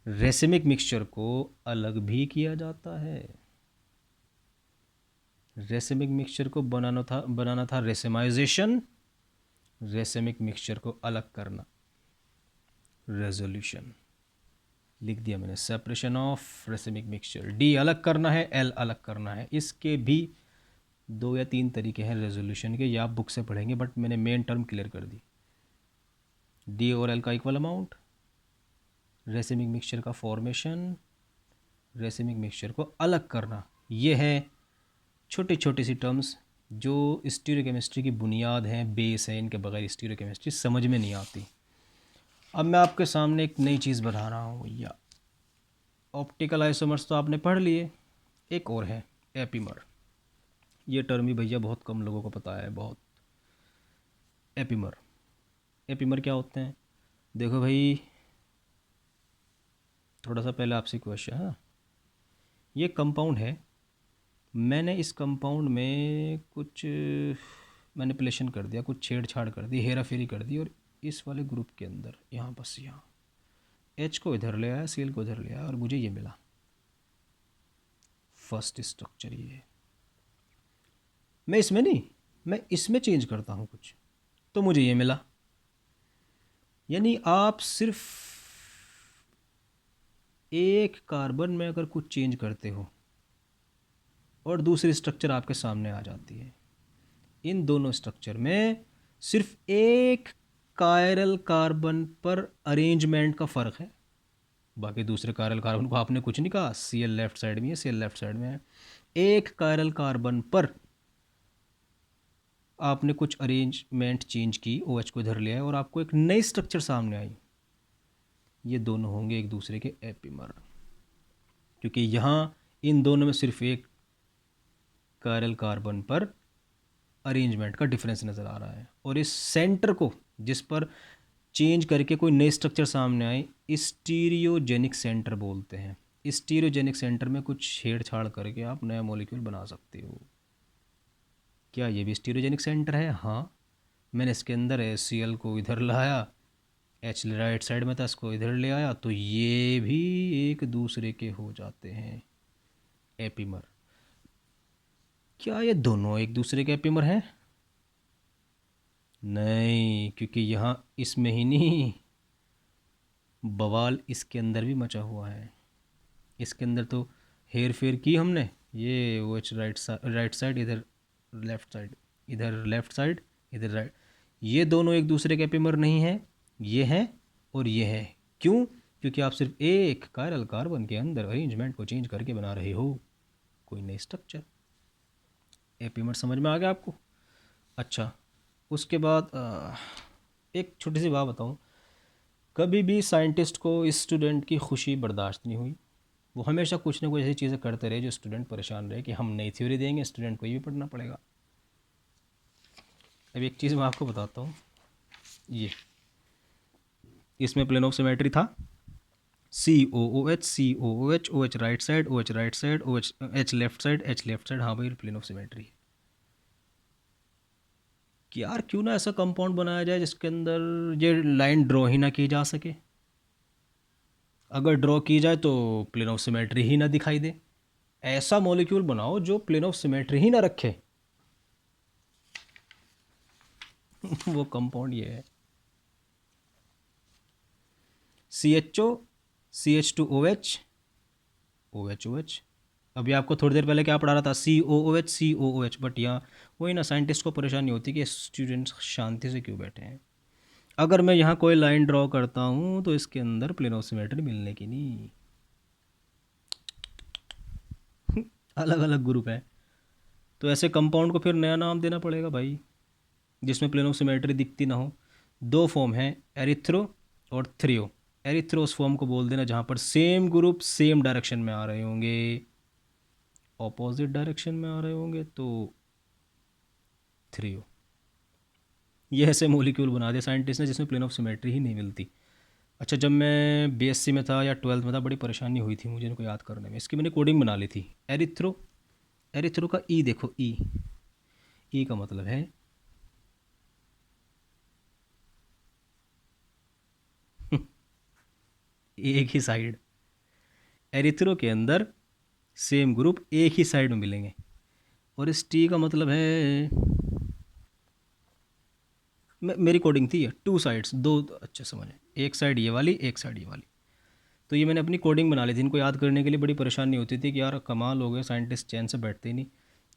रेसिमिक मिक्सचर को अलग भी किया जाता है। रेसिमिक मिक्सचर को बनाना था रेसिमाइजेशन, रेसिमिक मिक्सचर को अलग करना रेजोल्यूशन। लिख दिया मैंने, separation of racemic mixture. D अलग करना है, एल अलग करना है। इसके भी 2 या 3 तरीके हैं रेजोल्यूशन के, ये आप बुक से पढ़ेंगे, बट मैंने मेन टर्म क्लियर कर दी। डी और एल का इक्वल अमाउंट, रेसिमिक मिक्सचर का फॉर्मेशन, रेसिमिक मिक्सचर को अलग करना। ये है छोटी छोटी सी टर्म्स जो स्टीरियोकेमिस्ट्री की बुनियाद है, बेस है, इनके बगैर स्टीरियोकेमिस्ट्री समझ में नहीं आती। अब मैं आपके सामने एक नई चीज़ बता रहा हूँ भैया। ऑप्टिकल आइसोमर्स तो आपने पढ़ लिए, एक और है एपीमर। ये टर्म भी भैया बहुत कम लोगों को पता है, बहुत। एपीमर, एपीमर क्या होते हैं? देखो भाई, थोड़ा सा पहले आपसे क्वेश्चन, हाँ, ये कंपाउंड है, मैंने इस कंपाउंड में कुछ मैनिपुलेशन कर दिया, कुछ छेड़छाड़ कर दी, हेरा फेरी कर दी, और इस वाले ग्रुप के अंदर यहाँ बस यहाँ एच को इधर ले आया, सीएल को इधर ले आया, और मुझे ये मिला फर्स्ट स्ट्रक्चर। ये मैं इसमें नहीं, मैं इसमें चेंज करता हूँ कुछ, तो मुझे ये मिला। यानी आप सिर्फ एक कार्बन में अगर कुछ चेंज करते हो और दूसरी स्ट्रक्चर आपके सामने आ जाती है, इन दोनों स्ट्रक्चर में सिर्फ एक कायरल कार्बन पर अरेंजमेंट का फ़र्क है, बाकी दूसरे कायरल कार्बन को आपने कुछ नहीं कहा, सीएल लेफ्ट साइड में है, सीएल लेफ्ट साइड में है। एक कायरल कार्बन पर आपने कुछ अरेंजमेंट चेंज की, ओ एच को इधर ले आया और आपको एक नई स्ट्रक्चर सामने आई। ये दोनों होंगे एक दूसरे के एपीमर, क्योंकि यहाँ इन दोनों में सिर्फ एक कायरल कार्बन पर अरेंजमेंट का डिफरेंस नज़र आ रहा है, और इस सेंटर को जिस पर चेंज करके कोई नई स्ट्रक्चर सामने आए, स्टीरियोजेनिक सेंटर बोलते हैं। स्टीरियोजेनिक सेंटर में कुछ छेड़छाड़ करके आप नया मॉलिक्यूल बना सकते हो। क्या ये भी स्टीरियोजेनिक सेंटर है? हाँ, मैंने इसके अंदर HCl को इधर लाया, एच राइट साइड में था, इसको इधर ले आया, तो ये भी एक दूसरे के हो जाते हैं एपीमर। क्या ये दोनों एक दूसरे के एपीमर हैं? नहीं, क्योंकि यहाँ इसमें ही नहीं, बवाल इसके अंदर भी मचा हुआ है। इसके अंदर तो हेर फेर की हमने, ये वो राइट साइड इधर लेफ़्ट साइड, इधर लेफ़्ट साइड इधर राइट, ये दोनों एक दूसरे के एपीमर नहीं हैं, ये हैं और ये हैं। क्यों? क्योंकि आप सिर्फ एक कायरल कार्बन के अंदर अरेंजमेंट को चेंज करके बना रहे हो कोई नई स्ट्रक्चर। एपीमर समझ में आ गया आपको? अच्छा, उसके बाद एक छोटी सी बात बताऊं, कभी भी साइंटिस्ट को इस स्टूडेंट की खुशी बर्दाश्त नहीं हुई। वो हमेशा कुछ ना कुछ ऐसी चीज़ें करते रहे जो स्टूडेंट परेशान रहे कि हम नई थ्योरी देंगे, स्टूडेंट को ये भी पढ़ना पड़ेगा। अब एक चीज़ मैं आपको बताता हूँ, ये इसमें प्लेन ऑफ सिमेट्री था, COOH COOH, OH right side, OH right side, OH H left side, H left side. हाँ भाई, प्लेन ऑफ सिमेट्री है कि यार क्यों ना ऐसा कंपाउंड बनाया जाए जिसके अंदर ये लाइन ड्रॉ ही ना की जा सके, अगर ड्रॉ की जाए तो प्लेन ऑफ सिमेट्री ही ना दिखाई दे। ऐसा मॉलिक्यूल बनाओ जो प्लेन ऑफ सिमेट्री ही ना रखे। वो कंपाउंड ये है, CHO CH2OH OH। अभी आपको थोड़ी देर पहले क्या पढ़ा रहा था? COOH COOH। बट यहाँ वही ना, साइंटिस्ट को परेशानी होती है कि स्टूडेंट्स शांति से क्यों बैठे हैं। अगर मैं यहाँ कोई लाइन ड्रॉ करता हूँ तो इसके अंदर प्लेन ऑफ सिमेट्री मिलने की नहीं। अलग अलग ग्रुप है, तो ऐसे कंपाउंड को फिर नया नाम देना पड़ेगा भाई, जिसमें प्लेन ऑफ सिमेट्री दिखती ना हो। दो फॉर्म है, एरिथ्रो और थ्रियो। एरिथ्रो उस फॉर्म को बोल देना जहाँ पर सेम ग्रुप सेम डायरेक्शन में आ रहे होंगे, ऑपोजिट डायरेक्शन में आ रहे होंगे तो थ्रियो। ये ऐसे मॉलिक्यूल बना दिया साइंटिस्ट ने जिसमें प्लेन ऑफ सिमेट्री ही नहीं मिलती। अच्छा, जब मैं BSc में था या 12th में था, बड़ी परेशानी हुई थी मुझे इनको याद करने में, इसकी मैंने कोडिंग बना ली थी। एरिथ्रो, एरिथ्रो का ई देखो, ई का मतलब है एक ही साइड। एरिथ्रो के अंदर सेम ग्रुप एक ही साइड में मिलेंगे, और इस टी का मतलब है, मेरी कोडिंग थी टू साइड्स, दो, अच्छे समझे, एक साइड ये वाली, एक साइड ये वाली। तो ये मैंने अपनी कोडिंग बना ली थी, इनको याद करने के लिए बड़ी परेशानी होती थी कि यार कमाल हो गए, साइंटिस्ट चैन से बैठते ही नहीं।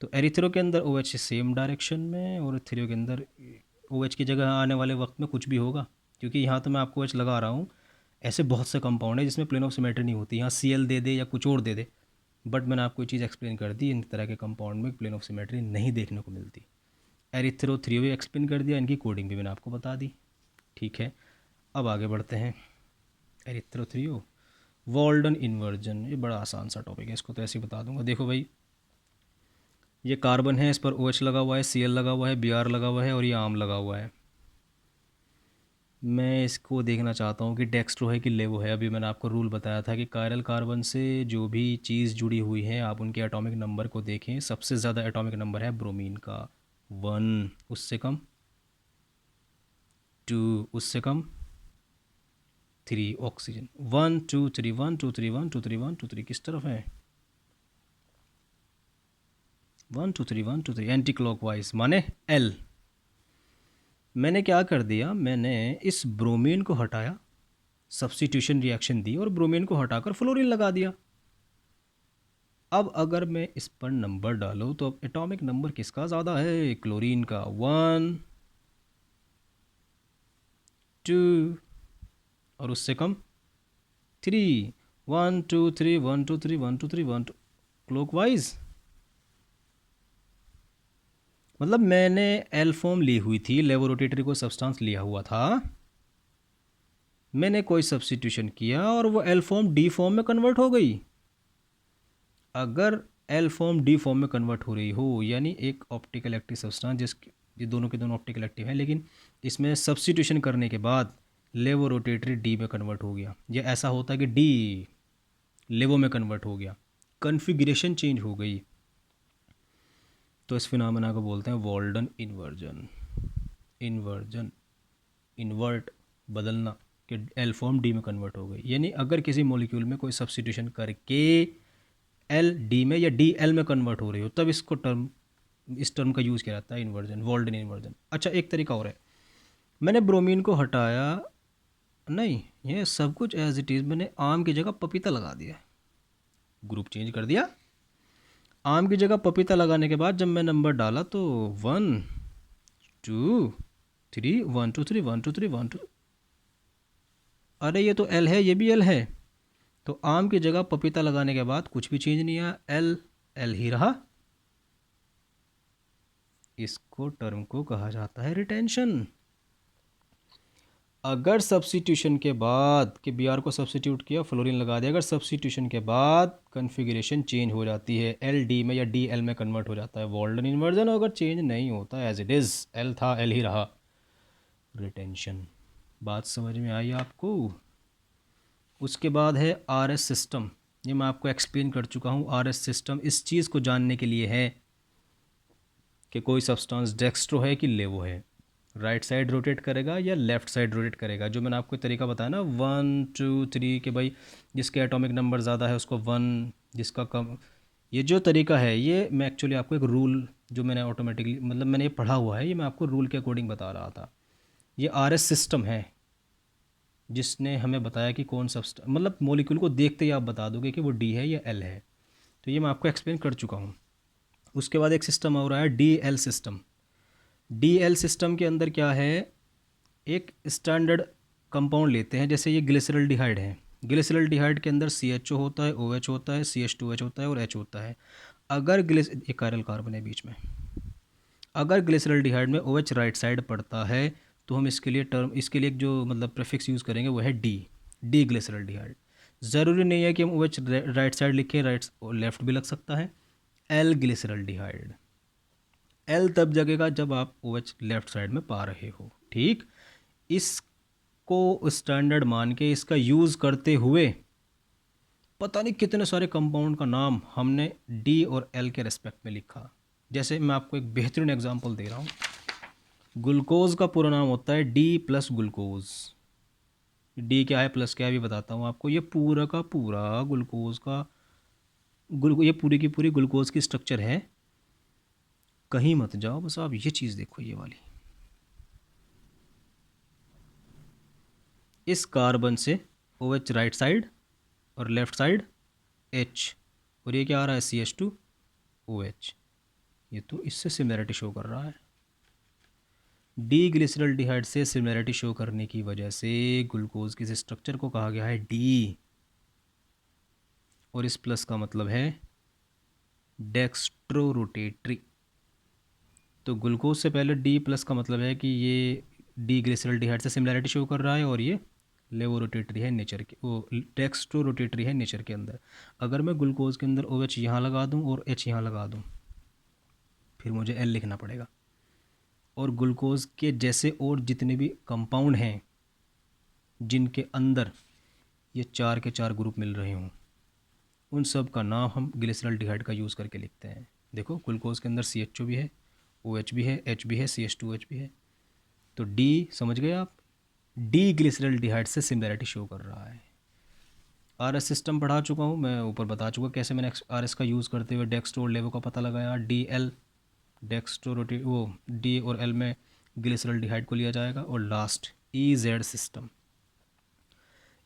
तो एरिथ्रो के अंदर OH सेम डायरेक्शन में, और थ्रियो के अंदर OH की जगह आने वाले वक्त में कुछ भी होगा, क्योंकि यहाँ तो मैं आपको OH लगा रहा हूँ। ऐसे बहुत से कंपाउंड है जिसमें प्लेन ऑफ सिमेट्री नहीं होती, यहाँ CL दे दे या कुछ और दे दे, बट मैंने आपको ये चीज़ एक्सप्लेन कर दी, इन तरह के कंपाउंड में प्लेन ऑफ सिमेट्री नहीं देखने को मिलती। एरिथ्रो थ्री भी एक्सप्लेन कर दिया, इनकी कोडिंग भी मैंने आपको बता दी। ठीक है, अब आगे बढ़ते हैं। एरिथ्रो थ्रियो, वॉल्डन इन्वर्जन, ये बड़ा आसान सा टॉपिक है, इसको तो ऐसे ही बता दूंगा। देखो भाई, ये कार्बन है, इस पर OH लगा हुआ है, Cl लगा हुआ है, Br लगा हुआ है और ये आम लगा हुआ है। मैं इसको देखना चाहता हूँ कि डेक्स्ट्रो है कि लेवो है। अभी मैंने आपको रूल बताया था कि कायरल कार्बन से जो भी चीज़ जुड़ी हुई है आप उनके एटॉमिक नंबर को देखें। सबसे ज़्यादा एटॉमिक नंबर है ब्रोमीन का 1, उससे कम 2, उससे कम 3। ऑक्सीजन 1 2 3 1 2 3 1 2 3 1 2 3, किस तरफ है 1 2 3 1 2 3, एंटी क्लॉकवाइज माने L। मैंने क्या कर दिया, मैंने इस ब्रोमीन को हटाया, सब्स्टिट्यूशन रिएक्शन दी और ब्रोमीन को हटाकर फ्लोरीन लगा दिया। अब अगर मैं इस पर नंबर डालूं तो अब एटॉमिक नंबर किसका ज़्यादा है, क्लोरीन का 1 2 और उससे कम 3, 1 2 3 1 2 3 1 2 3 1 2, क्लॉकवाइज। मतलब मैंने एल फॉर्म ली हुई थी, लेबोरेटरी को सब्सटेंस लिया हुआ था, मैंने कोई सब्स्टिट्यूशन किया और वो एल फॉर्म डी फॉर्म में कन्वर्ट हो गई। अगर एल फॉर्म डी फॉर्म में कन्वर्ट हो रही हो, यानी एक ऑप्टिकल एक्टिव सब्सटेंस जिसके ये दोनों के दोनों ऑप्टिकल एक्टिव हैं, लेकिन इसमें सब्स्टिट्यूशन करने के बाद लेवोरोटेटरी डी में कन्वर्ट हो गया, या ऐसा होता है कि डी लेवो में कन्वर्ट हो गया, कन्फिग्रेशन चेंज हो गई, तो इस फिनोमेना को बोलते हैं वॉल्डन इन्वर्जन। इन्वर्जन, इन्वर्ट, बदलना, कि एल फॉर्म डी में कन्वर्ट हो गई। यानी अगर किसी मॉलिक्यूल में कोई सब्स्टिट्यूशन करके एल डी में या डी एल में कन्वर्ट हो रही हो, तब इसको इस टर्म का यूज़ किया जाता है इन्वर्जन, वॉल्डन इन्वर्जन। अच्छा, एक तरीका और है, मैंने ब्रोमीन को हटाया, नहीं ये सब कुछ एज इट इज़, मैंने आम की जगह पपीता लगा दिया, ग्रुप चेंज कर दिया। आम की जगह पपीता लगाने के बाद जब मैं नंबर डाला तो 1 2 3 1 2 3 1 2 3 1 2, अरे ये तो एल है, ये भी एल है, तो आम की जगह पपीता लगाने के बाद कुछ भी चेंज नहीं आया, एल एल ही रहा। इसको टर्म को कहा जाता है रिटेंशन। अगर सब्स्टिट्यूशन के बाद कि Br को सब्स्टिट्यूट किया, फ्लोरीन लगा दिया, अगर सब्स्टिट्यूशन के बाद कन्फिग्रेशन चेंज हो जाती है, एल डी में या डी एल में कन्वर्ट हो जाता है, वॉल्डन इन्वर्जन। अगर चेंज नहीं होता, एज इट इज़, एल था एल ही रहा, रिटेंशन। बात समझ में आई आपको? उसके बाद है RS सिस्टम, ये मैं आपको एक्सप्लेन कर चुका हूँ। RS सिस्टम इस चीज़ को जानने के लिए है कि कोई सब्सटेंस डेक्स्ट्रो है कि लेवो है, राइट साइड रोटेट करेगा या लेफ़्ट साइड रोटेट करेगा। जो मैंने आपको तरीका बताया ना 1 2 3 कि भाई जिसके एटॉमिक नंबर ज़्यादा है उसको 1, जिसका कम, ये जो तरीका है ये मैं एक्चुअली आपको एक रूल जो मैंने ऑटोमेटिकली, मतलब मैंने ये पढ़ा हुआ है, ये मैं आपको रूल के अकॉर्डिंग बता रहा था। ये RS सिस्टम है जिसने हमें बताया कि कौन सब्सटेंस, मतलब मॉलिक्यूल को देखते ही आप बता दोगे कि वो डी है या एल है। तो ये मैं आपको एक्सप्लेन कर चुका हूँ। उसके बाद एक सिस्टम और है DL सिस्टम। DL सिस्टम के अंदर क्या है, एक स्टैंडर्ड कंपाउंड लेते हैं, जैसे ये ग्लिसरल डिहाइड है, ग्लिसरल डिहाइड के अंदर CHO होता है, OH होता है, CH2H होता है और H होता है। अगर ये कायरल कार्बन है बीच में, अगर ग्लिसरल डिहाइड में OH राइट साइड पड़ता है तो हम इसके लिए टर्म, इसके लिए एक जो मतलब प्रीफिक्स यूज़ करेंगे वो है डी ग्लिसरल डिहाइड। ज़रूरी नहीं है कि हम OH राइट साइड लिखें, राइट लेफ्ट भी लग सकता है। एल ग्लिसरल डिहाइड, एल तब जगेगा जब आप OH लेफ्ट साइड में पा रहे हो, ठीक। इसको स्टैंडर्ड मान के इसका यूज़ करते हुए पता नहीं कितने सारे कंपाउंड का नाम हमने डी और एल के रेस्पेक्ट में लिखा। जैसे मैं आपको एक बेहतरीन एग्जांपल दे रहा हूँ, ग्लूकोज का पूरा नाम होता है डी प्लस ग्लूकोज। डी क्या है प्लस क्या है भी बताता हूँ आपको। ये पूरा का पूरा ग्लूकोज का ये पूरी की पूरी ग्लूकोज की स्ट्रक्चर है, कहीं मत जाओ, बस आप ये चीज़ देखो, ये वाली, इस कार्बन से OH राइट साइड और लेफ्ट साइड H, और ये क्या आ रहा है CH2OH, ये तो इससे सिमिलरिटी शो कर रहा है। डी ग्लिसरल डिहाइड से सिमिलरिटी शो करने की वजह से ग्लूकोज के स्ट्रक्चर को कहा गया है डी, और इस प्लस का मतलब है डेक्स्ट्रो रोटेटरी। तो ग्लूकोज से पहले डी प्लस का मतलब है कि ये डी ग्लिसरॉल्डिहाइड से सिमिलैरिटी शो कर रहा है, और ये लेवो रोटेटरी है नेचर के, वो डेक्स्ट्रो रोटेटरी है नेचर के अंदर। अगर मैं ग्लूकोज के अंदर ओ एच यहाँ लगा दूँ और एच यहाँ लगा दूँ, फिर मुझे एल लिखना पड़ेगा। और ग्लूकोज के जैसे और जितने भी कंपाउंड हैं जिनके अंदर ये 4 के 4 ग्रुप मिल रहे हों, उन सब का नाम हम ग्लिसरॉल्डिहाइड का यूज़ करके लिखते हैं। देखो ग्लूकोज के अंदर CHO भी है, OH भी है, H भी है, CH2OH भी है। तो डी समझ गए आप, डी ग्लिसरॉल्डिहाइड से सिमिलरिटी शो कर रहा है। RS सिस्टम पढ़ा चुका हूँ मैं, ऊपर बता चुका कैसे मैंने RS का यूज़ करते हुए डेक्स्ट्रो और लेवो का पता लगाया। DL डेक्स्ट्रो रोटी वो D और L में ग्लिसरॉल्डिहाइड को लिया जाएगा। और last EZ system.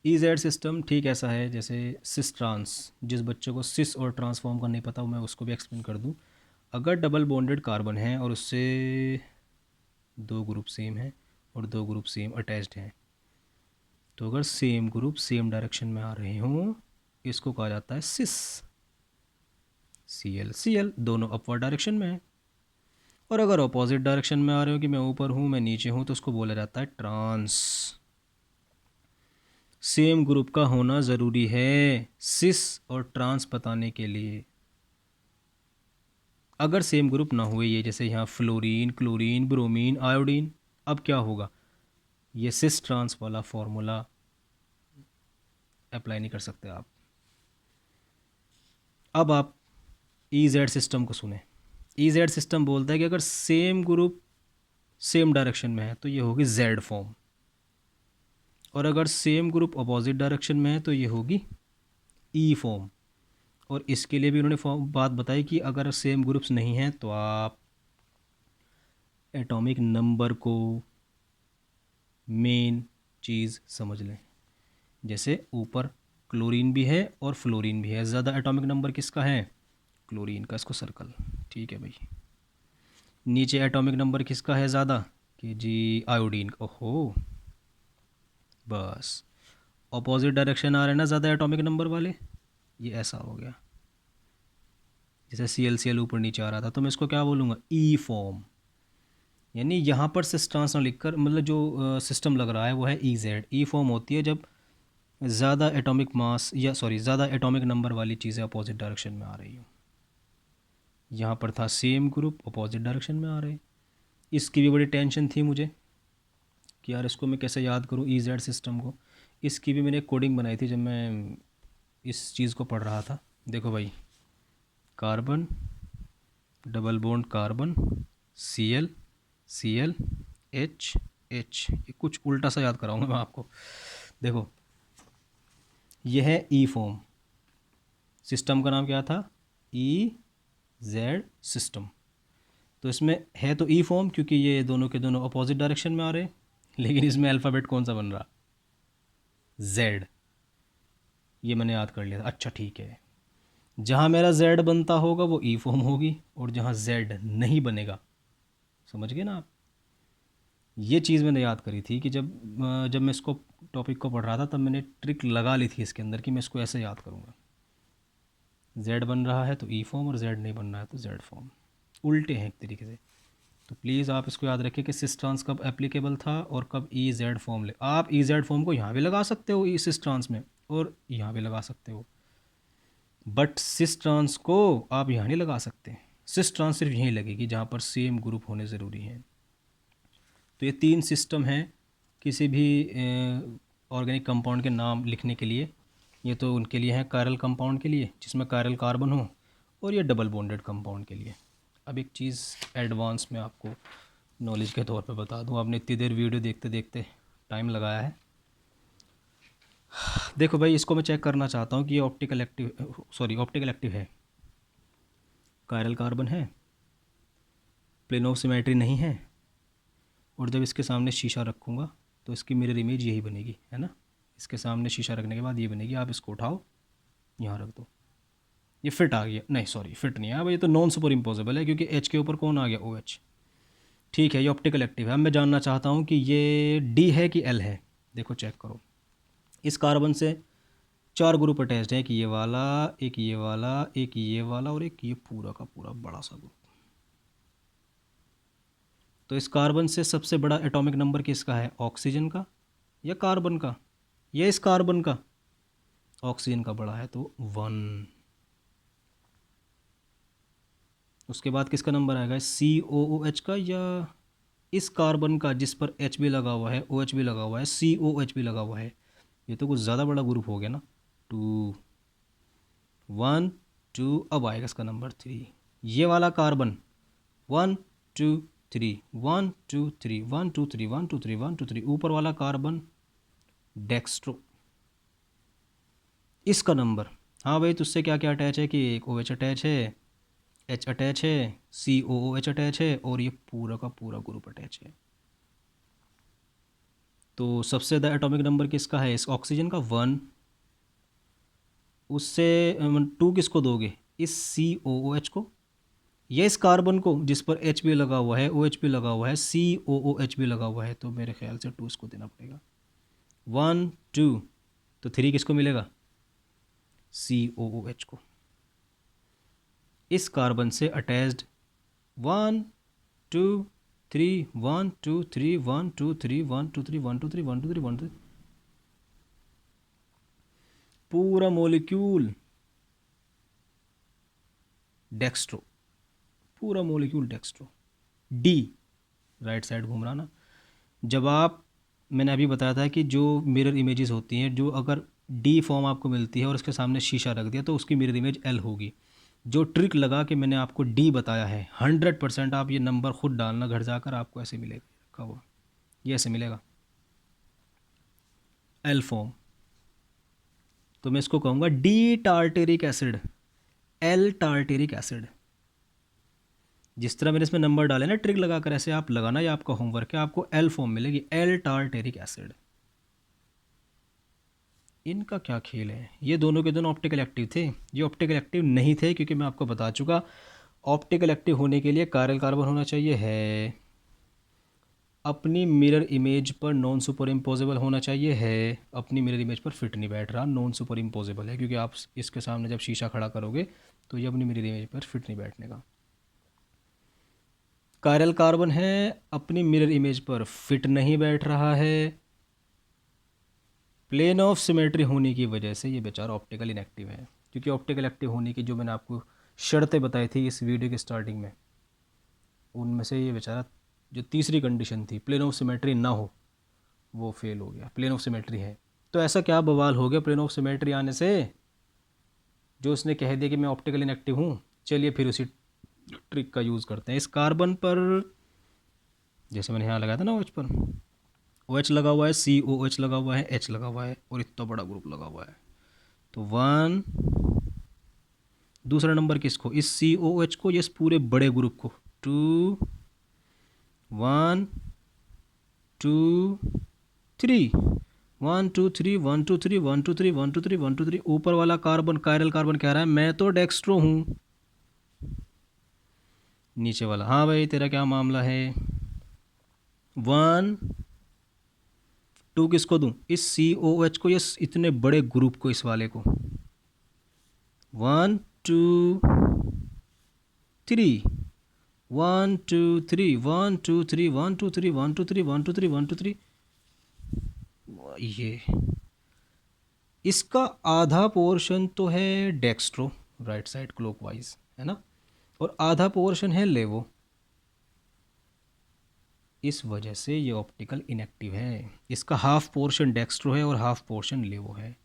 EZ system ठीक ऐसा है जैसे सिस ट्रांस। जिस बच्चे को सिस और ट्रांसफॉर्म का नहीं पता मैं उसको भी एक्सप्लेन कर दूं। अगर डबल बॉन्डेड कार्बन है और उससे 2 ग्रुप सेम है और 2 ग्रुप सेम अटैच्ड हैं, तो अगर सेम ग्रुप सेम डायरेक्शन में आ रहे हों, इसको कहा जाता है सिस। Cl दोनों अपवर्ड डायरेक्शन में है। और अगर अपोजिट डायरेक्शन में आ रहे हो कि मैं ऊपर हूँ मैं नीचे हूँ, तो उसको बोला जाता है ट्रांस। सेम ग्रुप का होना ज़रूरी है सिस और ट्रांस बताने के लिए। अगर सेम ग्रुप ना हुए, ये जैसे यहाँ फ्लोरीन, क्लोरीन, ब्रोमीन, आयोडीन, अब क्या होगा, ये सिस ट्रांस वाला फॉर्मूला अप्लाई नहीं कर सकते आप। अब आप EZ सिस्टम को सुने। EZ सिस्टम बोलता है कि अगर सेम ग्रुप सेम डायरेक्शन में है तो ये होगी Z फॉर्म, और अगर सेम ग्रुप अपोजिट डायरेक्शन में है तो ये होगी E फॉर्म। और इसके लिए भी उन्होंने बात बताई कि अगर सेम ग्रुप्स नहीं हैं तो आप एटॉमिक नंबर को मेन चीज़ समझ लें। जैसे ऊपर क्लोरीन भी है और फ्लोरीन भी है, ज़्यादा एटॉमिक नंबर किसका है, क्लोरीन का, इसको सर्कल, ठीक है भाई। नीचे एटॉमिक नंबर किसका है ज़्यादा, कि जी आयोडीन का। ओहो, बस अपोजिट डायरेक्शन आ रहे हैं ना ज़्यादा एटॉमिक नंबर वाले, ये ऐसा हो गया। जैसे Cl ऊपर नीचे आ रहा था तो मैं इसको क्या बोलूँगा, E फॉर्म। यानी यहाँ पर सिस ट्रांस ना लिखकर, मतलब जो सिस्टम लग रहा है वो है EZ। E फॉर्म होती है जब ज़्यादा एटॉमिक मास या ज़्यादा एटॉमिक नंबर वाली चीज़ें अपोजिट डायरेक्शन में आ रही हो। यहाँ पर था सेम ग्रुप अपोजिट डायरेक्शन में आ रहे। इसकी भी बड़ी टेंशन थी मुझे कि यार इसको मैं कैसे याद करूँ EZ सिस्टम को। इसकी भी मैंने एक कोडिंग बनाई थी जब मैं इस चीज़ को पढ़ रहा था। देखो भाई, carbon, double bond carbon, Cl H, ये कुछ उल्टा सा याद कराऊंगा मैं आपको। देखो यह है E फॉर्म, सिस्टम का नाम क्या था, EZ सिस्टम। तो इसमें है तो E फॉर्म क्योंकि ये दोनों के दोनों अपोजिट डायरेक्शन में आ रहे हैं, लेकिन इसमें अल्फ़ाबेट कौन सा बन रहा, Z। ये मैंने याद कर लिया था। अच्छा ठीक है, जहाँ मेरा Z बनता होगा वो E फॉर्म होगी, और जहाँ Z नहीं बनेगा, समझ गए ना आप। ये चीज़ मैंने याद करी थी कि जब मैं इसको टॉपिक को पढ़ रहा था तब मैंने ट्रिक लगा ली थी इसके अंदर कि मैं इसको ऐसे याद करूँगा, Z बन रहा है तो E फॉर्म और Z नहीं बन रहा है तो Z फॉर्म, उल्टे हैं एक तरीके से। तो प्लीज़ आप इसको याद रखिए कि सिस ट्रांस कब एप्लीकेबल था और कब EZ फॉर्म ले। आप EZ फॉर्म को यहाँ भी लगा सकते हो सिस ट्रांस में, और यहाँ भी लगा सकते हो, बट सिस ट्रांस को आप यहाँ नहीं लगा सकते। सिस ट्रांस सिर्फ यहीं लगेगी जहाँ पर सेम ग्रुप होने ज़रूरी हैं। तो ये 3 सिस्टम हैं किसी भी ऑर्गेनिक कंपाउंड के नाम लिखने के लिए। ये तो उनके लिए है कायरल कंपाउंड के लिए जिसमें कायरल कार्बन हो, और ये डबल बॉन्डेड कंपाउंड के लिए। अब एक चीज़ एडवांस में आपको नॉलेज के तौर पे बता दूं, आपने इतनी देर वीडियो देखते देखते टाइम लगाया है। देखो भाई, इसको मैं चेक करना चाहता हूँ कि ये ऑप्टिकल एक्टिव है, कायरल कार्बन है, प्लेन ऑफ सिमेट्री नहीं है, और जब इसके सामने शीशा रखूँगा तो इसकी मिरर इमेज यही बनेगी, है ना। इसके सामने शीशा रखने के बाद ये बनेगी। आप इसको उठाओ, यहाँ रख दो, ये फिट आ गया। नहीं सॉरी, फिट नहीं है भाई, ये तो नॉन सुपर इम्पॉसिबल है क्योंकि H के ऊपर कौन आ गया, OH। ठीक है, ये ऑप्टिकल एक्टिव है। अब मैं जानना चाहता हूँ कि ये D है कि L है। देखो चेक करो, इस कार्बन से 4 ग्रुप अटैच्ड हैं, एक ये वाला, एक ये वाला, एक ये वाला और एक ये पूरा का पूरा बड़ा सा ग्रुप। तो इस कार्बन से सबसे बड़ा एटॉमिक नंबर किसका है, ऑक्सीजन का या कार्बन का, या इस कार्बन का? ऑक्सीजन का बड़ा है तो 1। उसके बाद किसका नंबर आएगा, COOH का या इस कार्बन का जिस पर H भी लगा हुआ है, OH भी लगा हुआ है, COH भी लगा हुआ है? ये तो कुछ ज़्यादा बड़ा ग्रुप हो गया ना। 2 1 2, अब आएगा इसका नंबर 3। ये वाला कार्बन 1 2 3 1 2 3 1 2 3 1 2 3 1 2 3, ऊपर वाला कार्बन डेक्स्ट्रो, इसका नंबर। हाँ भाई, तो उससे क्या क्या अटैच है कि एक OH अटैच है, H अटैच है, COOH अटैच है और ये पूरा का पूरा ग्रुप अटैच है। तो सबसे ज़्यादा एटॉमिक नंबर किसका है, इस ऑक्सीजन का 1। उससे 2 किसको दोगे, इस COOH को या इस कार्बन को जिस पर H भी लगा हुआ है, OH भी लगा हुआ है, COOH भी लगा हुआ है? तो मेरे ख्याल से 2 इसको देना पड़ेगा। 1 2, तो 3 किसको मिलेगा, COOH को। इस कार्बन से अटैच्ड 1 2 3 1 2 3 1 2 3 1 2 3 1 2 3 1 2 3 1 2 3, पूरा मॉलिक्यूल डेक्स्ट्रो, पूरा molecule dextro. D, right side घूम रहा ना। जब आप, मैंने अभी बताया था कि जो मिरर इमेजेस होती हैं, जो अगर डी फॉर्म आपको मिलती है और उसके सामने शीशा रख दिया तो उसकी मिरर इमेज एल होगी। जो ट्रिक लगा के मैंने आपको डी बताया है, 100% आप ये नंबर खुद डालना घर जाकर, आपको ऐसे मिलेगा रखा हुआ, ये ऐसे मिलेगा एल फॉर्म। तो मैं इसको कहूँगा D tartaric acid, L tartaric acid. जिस तरह मैंने इसमें नंबर डाले ना ट्रिक लगाकर, ऐसे आप लगाना, ये आपका होमवर्क है, आपको एल फॉर्म मिलेगी, एल टार्टेरिक एसिड। इनका क्या खेल है, ये दोनों के दोनों ऑप्टिकल एक्टिव थे, ये ऑप्टिकल एक्टिव नहीं थे क्योंकि मैं आपको बता चुका, ऑप्टिकल एक्टिव होने के लिए कायरल कार्बन होना चाहिए है, अपनी मिरर इमेज पर नॉन सुपर इम्पोजेबल होना चाहिए है, अपनी मिरर इमेज पर फिट नहीं बैठ रहा, नॉन सुपर इम्पोजेबल है क्योंकि आप इसके सामने जब शीशा खड़ा करोगे तो ये अपनी मिरर इमेज पर फिट नहीं बैठने का। कायरल कार्बन है, अपनी मिरर इमेज पर फिट नहीं बैठ रहा है, प्लेन ऑफ सिमेट्री होने की वजह से ये बेचारा ऑप्टिकल इनएक्टिव है। क्योंकि ऑप्टिकल एक्टिव होने की जो मैंने आपको शर्तें बताई थी इस वीडियो के स्टार्टिंग में, उनमें से ये बेचारा जो तीसरी कंडीशन थी प्लेन ऑफ सिमेट्री ना हो, वो फेल हो गया। प्लेन ऑफ सिमेट्री है, तो ऐसा क्या बवाल हो गया प्लेन ऑफ सिमेट्री आने से, जो उसने कह दिया कि मैं ऑप्टिकल इनएक्टिव हूँ। चलिए फिर उसी ट्रिक का यूज़ करते हैं। इस कार्बन पर जैसे मैंने यहाँ लगाया था ना OH पर, OH लगा हुआ है, COOH लगा हुआ है, H लगा हुआ है और इतना बड़ा ग्रुप लगा हुआ है। तो 1, दूसरा नंबर किसको, इस COOH को, इस पूरे बड़े ग्रुप को। 2 1 2 3 1 2 3 1 2 3 1 2 3 1 2 3 1 2 3, ऊपर वाला कार्बन कायरल कार्बन कह रहा है मैं तो डेक्स्ट्रो हूँ। नीचे वाला, हाँ भाई तेरा क्या मामला है। 1 2 किसको दूँ, इस COOH को, इस इतने बड़े ग्रुप को, इस वाले को। 1 2 3 1 2 3 1 2 3 1 2 3 1 2 3 1 2 3 1 2 3, ये इसका आधा पोर्शन तो है डेक्स्ट्रो, राइट साइड क्लॉकवाइज है ना, और आधा पोर्शन है लेवो। इस वजह से ये ऑप्टिकल इनएक्टिव है। इसका हाफ पोर्शन डेक्स्ट्रो है और हाफ पोर्शन लेवो है।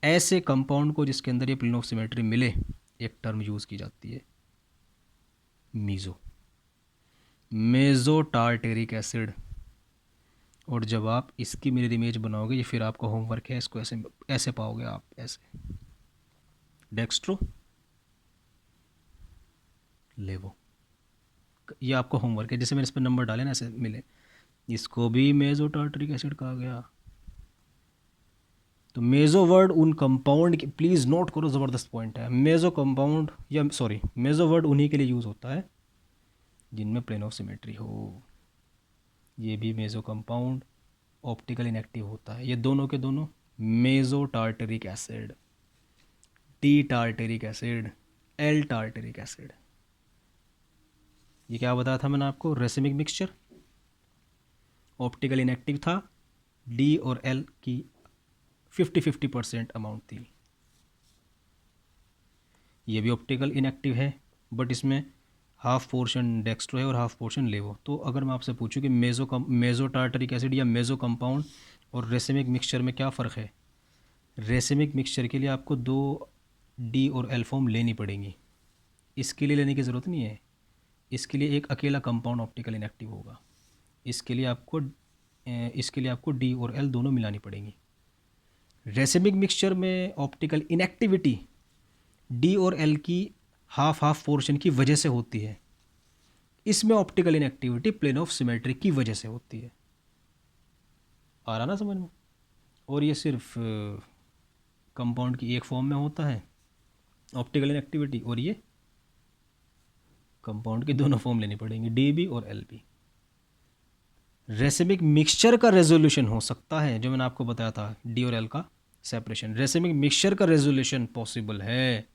ऐसे कंपाउंड को जिसके अंदर ये प्लेन ऑफ सिमेट्री मिले, एक टर्म यूज़ की जाती है मीज़ो, मेजो टार्टेरिक एसिड। और जब आप इसकी मिरर इमेज बनाओगे, ये फिर आपका होमवर्क है, इसको ऐसे ऐसे पाओगे आप, ऐसे डेक्स्ट्रो लेवो, ये आपका होमवर्क है। जैसे मैंने इस पर नंबर डाले ना ऐसे मिले, इसको भी मेजो टार्टरिक एसिड कहा गया। तो मेजो वर्ड उन कंपाउंड की, प्लीज़ नोट करो, ज़बरदस्त पॉइंट है। मेजो कंपाउंड या सॉरी मेजो वर्ड उन्हीं के लिए यूज़ होता है जिनमें प्लेन ऑफ सिमेट्री हो। ये भी मेजो कंपाउंड ऑप्टिकल इनएक्टिव होता है। ये दोनों के दोनों meso tartaric acid, D tartaric acid, L tartaric acid. ये क्या बताया था मैंने आपको? रेसिमिक मिक्सचर ऑप्टिकल इनएक्टिव था, डी और एल की 50-50% अमाउंट थी। ये भी ऑप्टिकल इनएक्टिव है, बट इसमें हाफ पोर्शन डेक्स्ट्रो है और हाफ पोर्शन लेवो। तो अगर मैं आपसे पूछूं कि मेजो टार्टरिक एसिड या मेजो कंपाउंड और रेसिमिक मिक्सचर में क्या फ़र्क है? रेसिमिक मिक्सचर के लिए आपको 2 डी और एल फॉर्म लेनी पड़ेंगी। इसके लिए लेने की ज़रूरत नहीं है, इसके लिए एक अकेला कंपाउंड ऑप्टिकल इनएक्टिव होगा। इसके लिए आपको डी और एल दोनों मिलानी पड़ेंगी। रेसिमिक मिक्सचर में ऑप्टिकल इनएक्टिविटी डी और एल की हाफ पोर्शन की वजह से होती है। इसमें optical inactivity plane of symmetry की वजह से होती है। आ रहा ना समझ में? और ये सिर्फ कंपाउंड की एक फॉर्म में होता है ऑप्टिकल इनएक्टिविटी, और ये कंपाउंड की दोनों फॉर्म लेनी पड़ेंगी, डी बी और एल बी। रेसिमिक मिक्सचर का रेजोल्यूशन हो सकता है, जो मैंने आपको बताया था डी और एल का सेपरेशन, रेसिमिक मिक्सचर का रेजोल्यूशन पॉसिबल है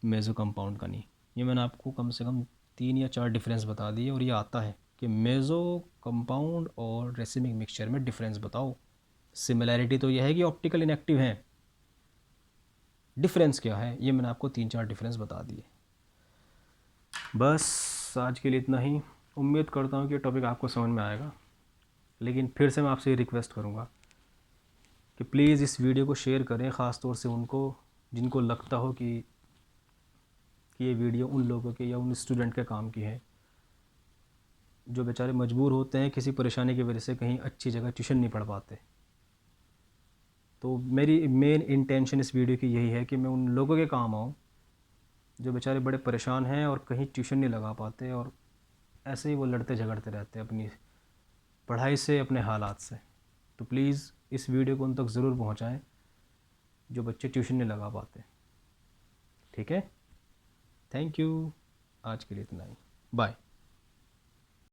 मेजो कंपाउंड का नहीं। ये मैंने आपको कम से कम 3 या 4 डिफरेंस बता दिए, और ये आता है कि मेजो कंपाउंड और रेसिमिक मिक्सचर में डिफरेंस बताओ। सिमिलैरिटी तो यह है कि ऑप्टिकल इनएक्टिव हैं, डिफरेंस क्या है? ये मैंने आपको 3-4 डिफरेंस बता दिए। बस आज के लिए इतना ही। उम्मीद करता हूँ कि टॉपिक आपको समझ में आएगा, लेकिन फिर से मैं आपसे रिक्वेस्ट करूँगा कि प्लीज़ इस वीडियो को शेयर करें, ख़ास तौर से उनको जिनको लगता हो कि ये वीडियो उन लोगों के या उन स्टूडेंट के काम की है, जो बेचारे मजबूर होते हैं किसी परेशानी की वजह से कहीं अच्छी जगह ट्यूशन नहीं पढ़ पाते। तो मेरी मेन इंटेंशन इस वीडियो की यही है कि मैं उन लोगों के काम आऊँ जो बेचारे बड़े परेशान हैं और कहीं ट्यूशन नहीं लगा पाते, और ऐसे ही वो लड़ते झगड़ते रहते हैं अपनी पढ़ाई से, अपने हालात से। तो प्लीज़ इस वीडियो को उन तक ज़रूर पहुँचाएँ जो बच्चे ट्यूशन नहीं लगा पाते। ठीक है? Thank you. आज के लिए इतना ही। बाय।